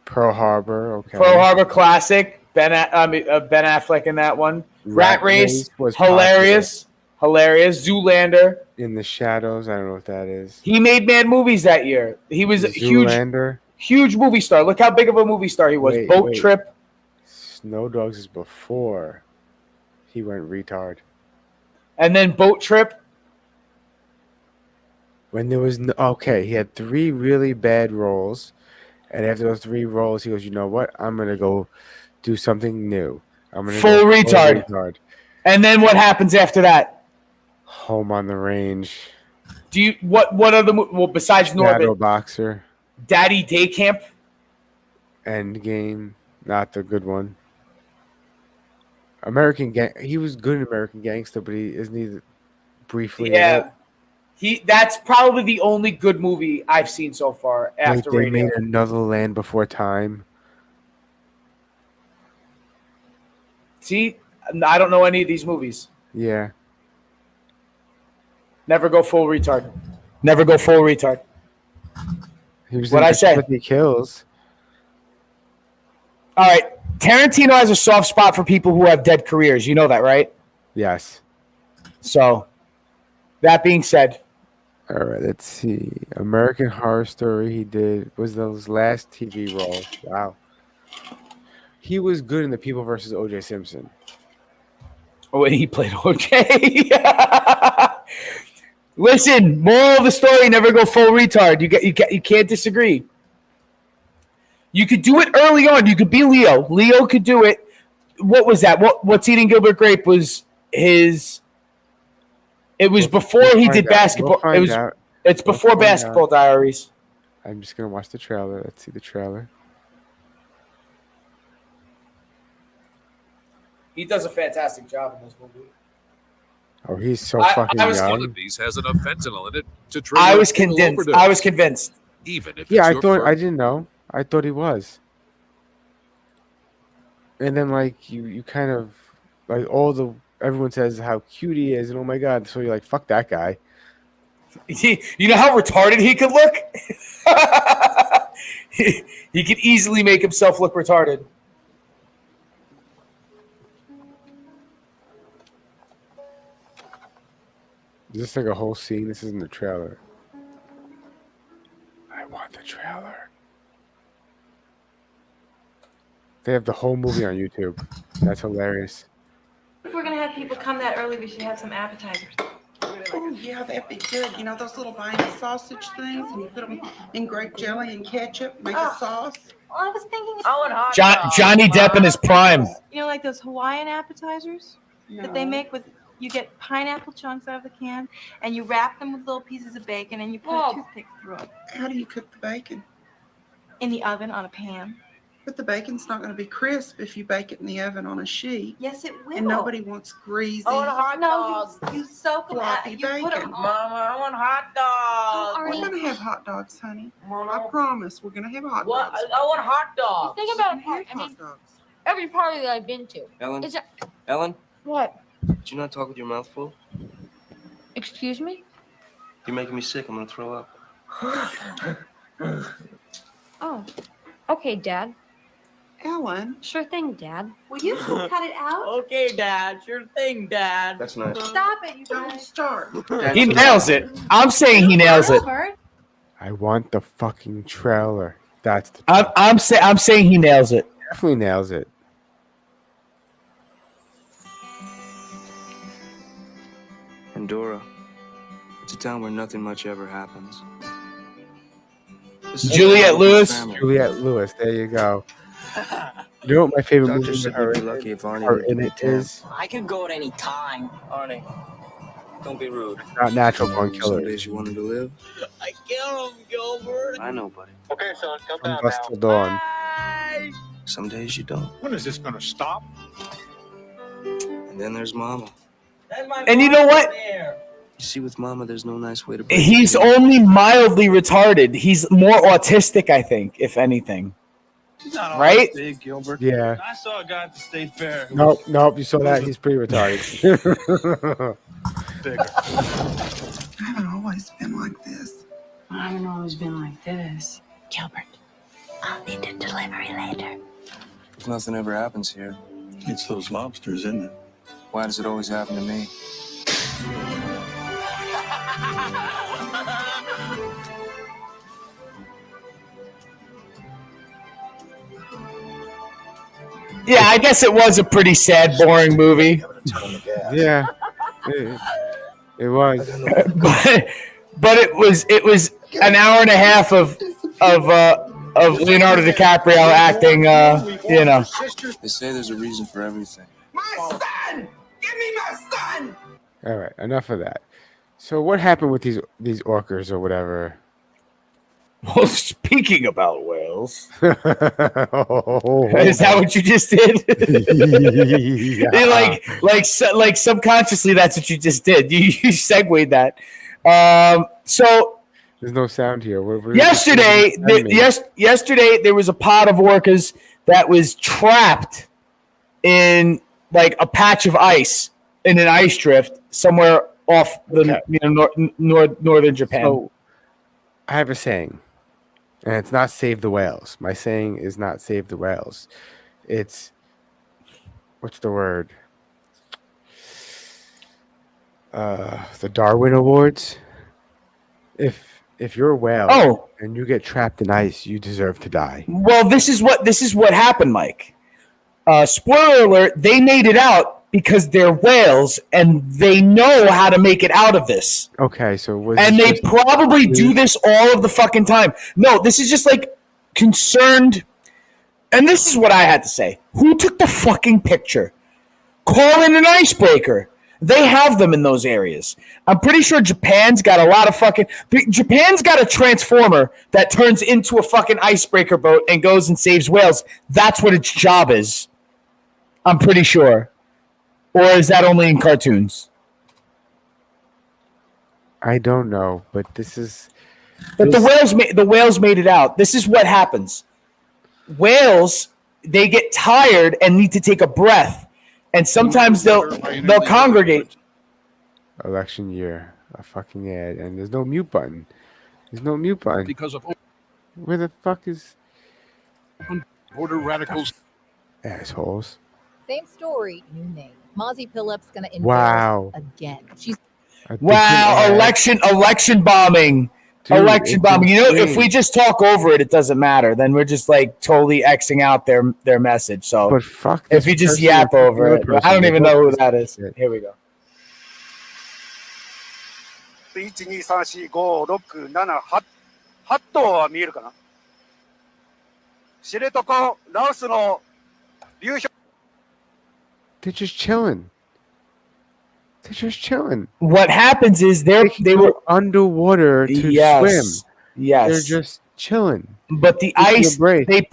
Speaker 2: Pearl Harbor. Okay.
Speaker 3: Pearl Harbor classic. Ben Affleck in that one. Rat Race
Speaker 2: was
Speaker 3: hilarious. Hilarious. Zoolander.
Speaker 2: In the Shadows. I don't know what that is.
Speaker 3: He made mad movies that year. He was a
Speaker 2: Zoolander.
Speaker 3: huge movie star. Look how big of a movie star he was. Boat Trip.
Speaker 2: Snow Dogs is before he went retard.
Speaker 3: And then Boat Trip.
Speaker 2: When there was he had 3 really bad roles, and after those 3 roles, he goes, "You know what? I'm gonna go do something new. I'm gonna
Speaker 3: Full
Speaker 2: go
Speaker 3: retard. And then what happens after that?
Speaker 2: Home on the Range.
Speaker 3: Do you what other besides
Speaker 2: Shadow
Speaker 3: Norbit?
Speaker 2: Boxer.
Speaker 3: Daddy Day Camp.
Speaker 2: Endgame, not the good one. He was good in American Gangster, but he briefly. in
Speaker 3: Yeah.
Speaker 2: it?
Speaker 3: That's probably the only good movie I've seen so far
Speaker 2: Like
Speaker 3: after
Speaker 2: they
Speaker 3: Radio.
Speaker 2: made Another Land Before Time.
Speaker 3: See, I don't know any of these movies.
Speaker 2: Yeah.
Speaker 3: Never go full retard. Never go full retard.
Speaker 2: He was
Speaker 3: What'd
Speaker 2: in
Speaker 3: I say?
Speaker 2: Kentucky Kills.
Speaker 3: All right. Tarantino has a soft spot for people who have dead careers. You know that, right?
Speaker 2: Yes.
Speaker 3: So, that being said,
Speaker 2: All right, let's see. American Horror Story. He did was his last TV role. Wow. He was good in The People versus O.J. Simpson.
Speaker 3: oh, and he played OJ. Listen, moral of the story: never go full retard. You can't disagree. You could do it early on. You could be Leo. Leo could do it. What was that? What's Eating Gilbert Grape was his. It was before he did basketball. It's before Basketball Diaries.
Speaker 2: I'm just gonna watch the trailer. Let's see the trailer.
Speaker 3: He does a fantastic job in this movie.
Speaker 2: Oh, he's so fucking young.
Speaker 5: One of these has enough fentanyl in it to trigger
Speaker 3: I was
Speaker 5: a fatal
Speaker 3: convinced.
Speaker 5: overdose.
Speaker 3: I was convinced.
Speaker 5: Even if
Speaker 2: Yeah,
Speaker 5: it's
Speaker 2: I
Speaker 5: your
Speaker 2: thought
Speaker 5: first.
Speaker 2: I didn't know. I thought he was. And then like you kind of like everyone says how cute he is and oh my god, so you're like fuck that guy.
Speaker 3: You know how retarded he could look? he could easily make himself look retarded.
Speaker 2: Is this like a whole scene? This isn't the trailer. I want the trailer. They have the whole movie on YouTube. That's hilarious.
Speaker 22: If we're gonna have people come that early, we should have some appetizers.
Speaker 23: Oh, yeah, that'd be good. You know those little viney sausage things, and you put them in grape jelly and ketchup, make a sauce.
Speaker 22: Well, I was thinking. Oh, and hot
Speaker 3: Johnny Depp in his prime.
Speaker 22: You know, like those Hawaiian appetizers that they make with. You get pineapple chunks out of the can, and you wrap them with little pieces of bacon, and you put a toothpick through them.
Speaker 23: How do you cook the bacon?
Speaker 22: In the oven on a pan.
Speaker 23: But the bacon's not going to be crisp if you bake it in the oven on a sheet.
Speaker 22: Yes, it will.
Speaker 23: And nobody wants greasy.
Speaker 22: Oh, and hot dogs. You soak them out.
Speaker 23: Floppy
Speaker 22: You put
Speaker 23: bacon.
Speaker 22: them. Mama, I want hot dogs.
Speaker 23: We're going to have hot dogs, honey. I promise. We're going to have hot
Speaker 22: What?
Speaker 23: dogs.
Speaker 22: I want hot dogs.
Speaker 24: Think about a party.
Speaker 23: Have hot dogs.
Speaker 24: Every party that I've been to.
Speaker 25: Ellen?
Speaker 24: Is that,
Speaker 25: Ellen?
Speaker 24: what?
Speaker 25: Did you not talk with your mouth full?
Speaker 24: Excuse me?
Speaker 25: You're making me sick. I'm gonna throw up.
Speaker 24: Oh, okay, Dad.
Speaker 23: Ellen?
Speaker 24: Sure thing, Dad.
Speaker 22: Will you cut it out?
Speaker 21: Okay, Dad. Sure thing, Dad.
Speaker 25: That's nice.
Speaker 22: Stop it, you
Speaker 23: Don't
Speaker 22: guys.
Speaker 23: start.
Speaker 3: He nails it. I'm saying he nails it.
Speaker 2: I want the fucking trailer. That's the
Speaker 3: I'm saying he nails it.
Speaker 2: Definitely nails it.
Speaker 25: Andorra. It's a town where nothing much ever happens.
Speaker 3: Juliette Lewis.
Speaker 2: Juliette Lewis. There you go. You know what my favorite
Speaker 25: Doctor
Speaker 2: movie
Speaker 25: said
Speaker 2: with her,
Speaker 25: you'd be lucky if Arnie
Speaker 2: her
Speaker 25: would
Speaker 2: in
Speaker 25: be
Speaker 2: it
Speaker 25: town.
Speaker 2: is?
Speaker 21: I could go at any time.
Speaker 25: Arnie, don't be rude.
Speaker 2: Not Natural Born
Speaker 25: Some
Speaker 2: Killers.
Speaker 25: days you wanted to live.
Speaker 21: I killed him, Gilbert.
Speaker 25: I know, buddy.
Speaker 21: Okay, son, come
Speaker 2: From Dusk Till Dawn.
Speaker 25: Some days you don't.
Speaker 19: When is this going to stop?
Speaker 25: And then there's Mama.
Speaker 3: And you know what?
Speaker 25: You see, with Mama, there's no nice way to break
Speaker 3: He's
Speaker 25: it.
Speaker 3: only mildly retarded. He's more autistic, I think, if anything.
Speaker 19: Not all
Speaker 3: Right?
Speaker 19: big, Gilbert.
Speaker 2: Yeah.
Speaker 19: I saw a guy at the state fair. who
Speaker 2: Nope. You saw that? He's pretty retarded.
Speaker 19: was bigger.
Speaker 23: I haven't always been like this.
Speaker 20: I haven't always been like this.
Speaker 24: Gilbert, I'll need a delivery later.
Speaker 25: If nothing ever happens here,
Speaker 19: It's those lobsters, isn't it?
Speaker 25: why does it always happen to me?
Speaker 3: Yeah, I guess it was a pretty sad, boring movie.
Speaker 2: Yeah. It was.
Speaker 3: but it was an hour and a half of Leonardo DiCaprio acting. You know.
Speaker 25: They say there's a reason for everything.
Speaker 23: My son! Give me my son!
Speaker 2: All right. Enough of that. So what happened with these orcas or whatever?
Speaker 3: Well, speaking about whales,
Speaker 2: Oh.
Speaker 3: is that what you just did?
Speaker 2: Yeah.
Speaker 3: like subconsciously, that's what you just did. You segued that. So
Speaker 2: There's no sound here.
Speaker 3: yesterday there was a pod of orcas that was trapped in like a patch of ice in an ice drift somewhere off the northern Japan.
Speaker 2: So I have a saying, and it's not save the whales. My saying is not save the whales. It's what's the word? The Darwin Awards. If you're a whale and you get trapped in ice, you deserve to die.
Speaker 3: Well, this is what happened, Mike. Spoiler alert: they made it out, because they're whales and they know how to make it out of this.
Speaker 2: Okay, so
Speaker 3: and they probably do this all of the fucking time. No, this is just like concerned. And this is what I had to say. Who took the fucking picture? Call in an icebreaker. They have them in those areas. I'm pretty sure Japan's got a lot of fucking... Japan's got a transformer that turns into a fucking icebreaker boat and goes and saves whales. That's what its job is. I'm pretty sure. Or is that only in cartoons?
Speaker 2: I don't know, but this is...
Speaker 3: But the whales made it out. This is what happens. Whales, they get tired and need to take a breath. And sometimes they'll congregate.
Speaker 2: Election year. A fucking ad. And there's no mute button. There's no mute button.
Speaker 5: Because of
Speaker 2: Where the fuck is...
Speaker 5: border radicals.
Speaker 2: Assholes.
Speaker 6: Same story, new name. Mozzie Phillips gonna invade
Speaker 2: Wow.
Speaker 6: again. She's
Speaker 3: Election bombing.
Speaker 2: Dude,
Speaker 3: election
Speaker 2: it's
Speaker 3: bombing. You know, if
Speaker 2: insane.
Speaker 3: we just talk over it, it doesn't matter. Then we're just like totally Xing out their message. So
Speaker 2: But fuck
Speaker 3: if
Speaker 2: this
Speaker 3: you just
Speaker 2: person,
Speaker 3: yap
Speaker 2: this
Speaker 3: over
Speaker 2: other
Speaker 3: it,
Speaker 2: person,
Speaker 3: I don't
Speaker 2: they
Speaker 3: even
Speaker 2: both
Speaker 3: know who
Speaker 2: just-
Speaker 3: that is. Here we go.
Speaker 1: 8頭は見えるかな。知床、ラオスの流氷。
Speaker 2: They're just chilling. They're just chilling.
Speaker 3: What happens is they were
Speaker 2: underwater to swim.
Speaker 3: Yes.
Speaker 2: They're just chilling.
Speaker 3: But the
Speaker 2: Taking a
Speaker 3: ice,
Speaker 2: break.
Speaker 3: they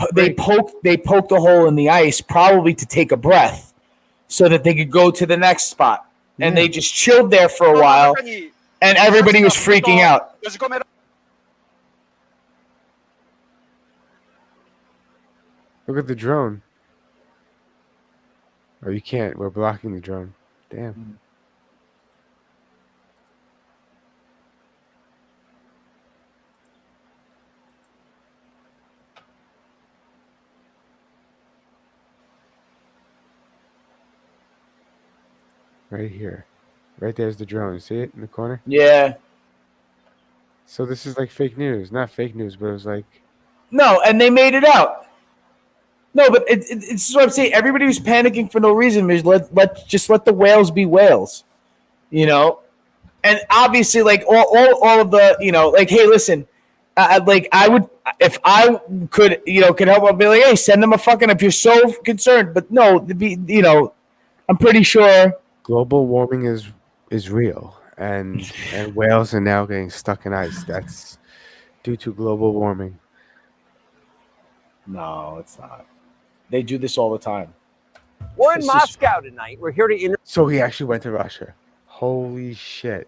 Speaker 3: poked a hole in the ice probably to take a breath, so that they could go to the next spot. And they just chilled there for a while, and everybody was freaking out.
Speaker 2: Look at the drone. Oh, you can't. We're blocking the drone. Damn. Right here. Right there's the drone. See it in the corner?
Speaker 3: Yeah.
Speaker 2: So this is like fake news. Not fake news, but it was like...
Speaker 3: No, and they made it out. No, but it's what I'm saying. Everybody was panicking for no reason. Just let the whales be whales, you know. And obviously, like all of the, you know, like, hey, listen, like I would, if I could, you know, could help, I'd be like, hey, send them a fucking, if you're so concerned. But no, you know, I'm pretty sure
Speaker 2: global warming is real, and whales are now getting stuck in ice. That's due to global warming.
Speaker 3: No, it's not. They do this all the time.
Speaker 7: We're in Moscow tonight. We're here to
Speaker 2: So he actually went to Russia. Holy shit.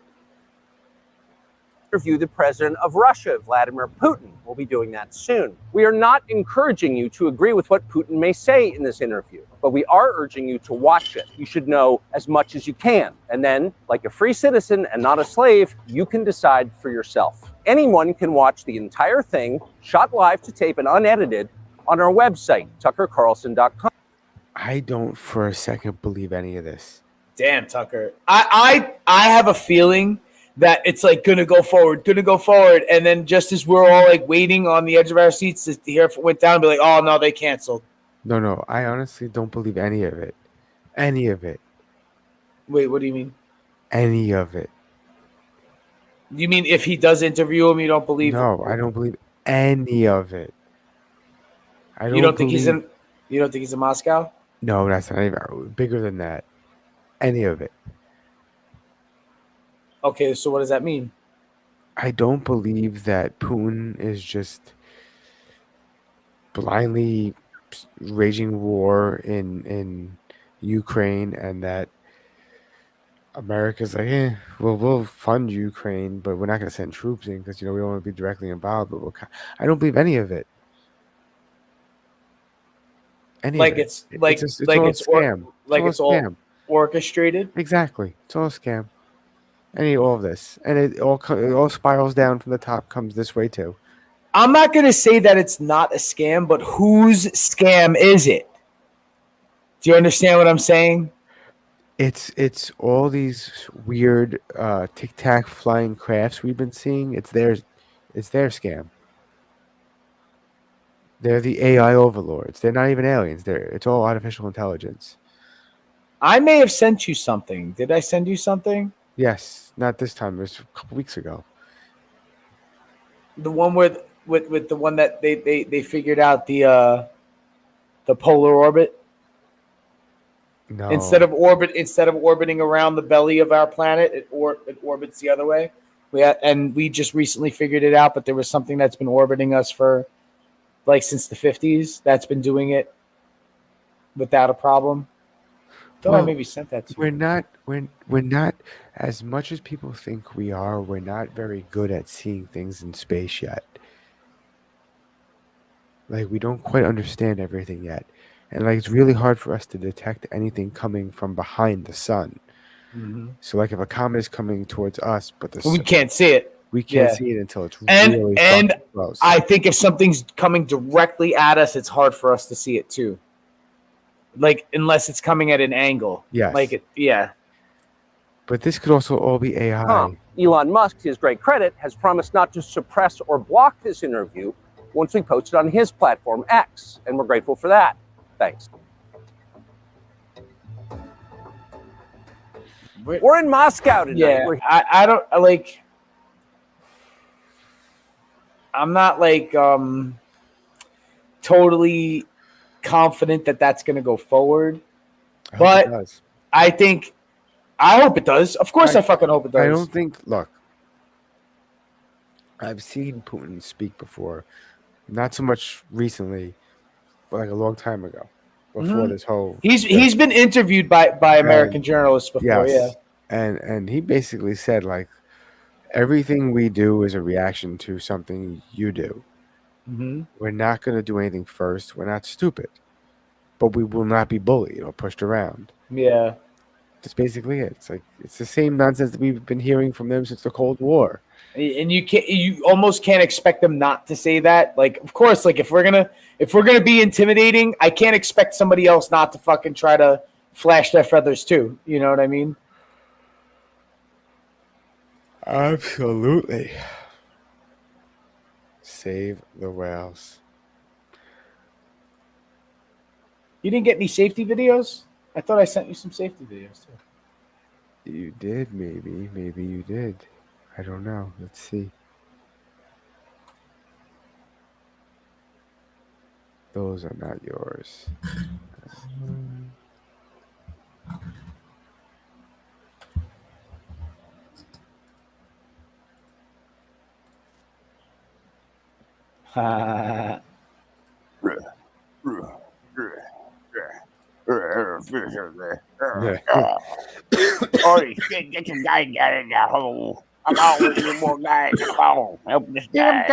Speaker 7: interview the president of Russia, Vladimir Putin. We'll be doing that soon. We are not encouraging you to agree with what Putin may say in this interview, but we are urging you to watch it. You should know as much as you can. And then, like a free citizen and not a slave, you can decide for yourself. Anyone can watch the entire thing, shot live to tape and unedited, on our website, tuckercarlson.com.
Speaker 2: I don't for a second believe any of this.
Speaker 3: Damn, Tucker. I have a feeling that it's like gonna go forward, and then just as we're all like waiting on the edge of our seats to hear if it went down, be like, oh no, they canceled.
Speaker 2: No, I honestly don't believe any of it. Any of it.
Speaker 3: Wait, what do you mean?
Speaker 2: Any of it.
Speaker 3: You mean if he does interview him, you don't believe?
Speaker 2: No, I don't believe any of it.
Speaker 3: You don't think he's in Moscow?
Speaker 2: No, that's not even bigger than that. Any of it.
Speaker 3: Okay, so what does that mean?
Speaker 2: I don't believe that Putin is just blindly raging war in Ukraine, and that America's like, we'll fund Ukraine, but we're not going to send troops in because, you know, we don't want to be directly involved. But I don't believe any of it.
Speaker 3: It's all orchestrated.
Speaker 2: Exactly, it's all a scam. All of this, and it all spirals down from the top, comes this way too.
Speaker 3: I'm not going to say that it's not a scam, but whose scam is it? Do you understand what I'm saying?
Speaker 2: It's all these weird tic tac flying crafts we've been seeing. It's their scam. They're the AI overlords. They're not even aliens. It's all artificial intelligence.
Speaker 3: I may have sent you something. Did I send you something?
Speaker 2: Yes, not this time. It was a couple weeks ago.
Speaker 3: The one with the one that they figured out the polar orbit.
Speaker 2: No.
Speaker 3: Instead of orbiting around the belly of our planet, it orbits the other way. We just recently figured it out, but there was something that's been orbiting us for like since the 50s that's been doing it without a problem. Thought I maybe sent that to you.
Speaker 2: We're not as much as people think we are. We're not very good at seeing things in space yet. Like we don't quite understand everything yet, and like it's really hard for us to detect anything coming from behind the sun.
Speaker 3: Mm-hmm.
Speaker 2: So like if a comet is coming towards us, but
Speaker 3: we can't see it.
Speaker 2: We can't see it until it's
Speaker 3: and
Speaker 2: really close.
Speaker 3: I think if something's coming directly at us, it's hard for us to see it too. Like unless it's coming at an angle.
Speaker 2: Yes.
Speaker 3: Like it. Yeah.
Speaker 2: But this could also all be AI.
Speaker 7: Elon Musk, to his great credit, has promised not to suppress or block this interview once we post it on his platform X, and we're grateful for that. Thanks. We're in Moscow tonight.
Speaker 3: Yeah, I don't like. I'm not like totally confident that that's going to go forward, but I hope it does. Of course, I fucking hope it does.
Speaker 2: I don't think. Look, I've seen Putin speak before, not so much recently, but like a long time ago. Before this whole,
Speaker 3: he's been interviewed by American journalists before,
Speaker 2: yes. And he basically said like everything we do is a reaction to something you do.
Speaker 3: Mm-hmm.
Speaker 2: We're not going to do anything first. We're not stupid, but we will not be bullied or pushed around.
Speaker 3: Yeah,
Speaker 2: that's basically it. It's like it's the same nonsense that we've been hearing from them since the Cold War.
Speaker 3: And you almost can't expect them not to say that. Like, of course, like if we're gonna be intimidating, I can't expect somebody else not to fucking try to flash their feathers too. You know what I mean?
Speaker 2: Absolutely. Save the whales.
Speaker 3: You didn't get any safety videos? I thought I sent you some safety videos too.
Speaker 2: You did, maybe. Maybe you did. I don't know. Let's see. Those are not yours.
Speaker 1: Holy shit, get your guy down in that hole. I'm out with you more guys. Come on, help this guy.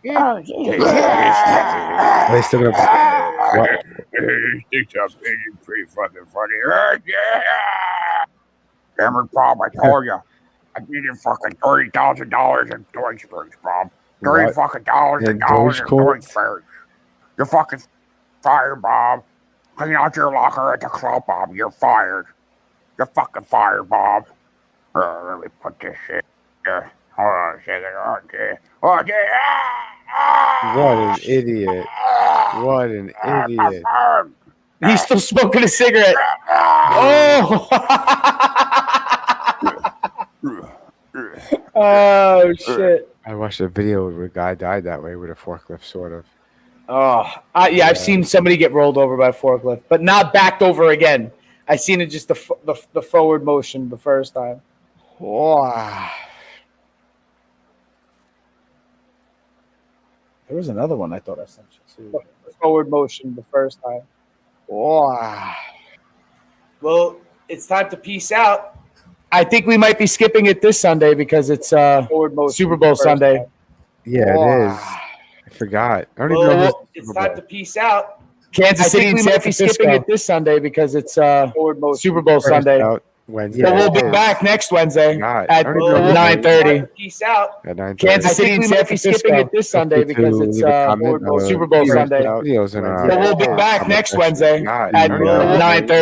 Speaker 1: Oh, yeah.
Speaker 2: They still gonna what?
Speaker 1: Sticks up is pretty fucking funny. Yeah. Cameron, Bob, I told you. I needed fucking $30,000 in Deutschbergs, Bob. $30 fucking dollars in Deutschbergs. You're fucking fired, Bob. Clean out your locker at the club, Bob. You're fired. You're fucking fired, Bob. Let me put this shit here. Hold on a second. Okay. Okay.
Speaker 2: What an idiot. What an idiot.
Speaker 3: He's still smoking a cigarette. Oh! Oh, shit.
Speaker 2: I watched a video where a guy died that way with a forklift, sort of.
Speaker 3: Oh, yeah, I've seen somebody get rolled over by a forklift, but not backed over again. I seen it just the forward motion the first time.
Speaker 2: Wow.
Speaker 3: There was another one I thought I sent you too. The forward motion the first time.
Speaker 2: Wow.
Speaker 3: Well, it's time to peace out. I think we might be skipping it this Sunday because it's Super Bowl Sunday.
Speaker 2: Yeah, it is. I forgot. I don't even know.
Speaker 3: Well, it's time to peace out. Kansas City and San Francisco. Skipping it this Sunday because it's Super Bowl Sunday.
Speaker 2: Wednesday.
Speaker 3: So we'll be back next Wednesday at 9:30. Peace out.
Speaker 2: At 9:30.
Speaker 3: Kansas City and San Francisco. Skipping it this Sunday because it's Super Bowl Sunday. So we'll be back next Wednesday at 9:30.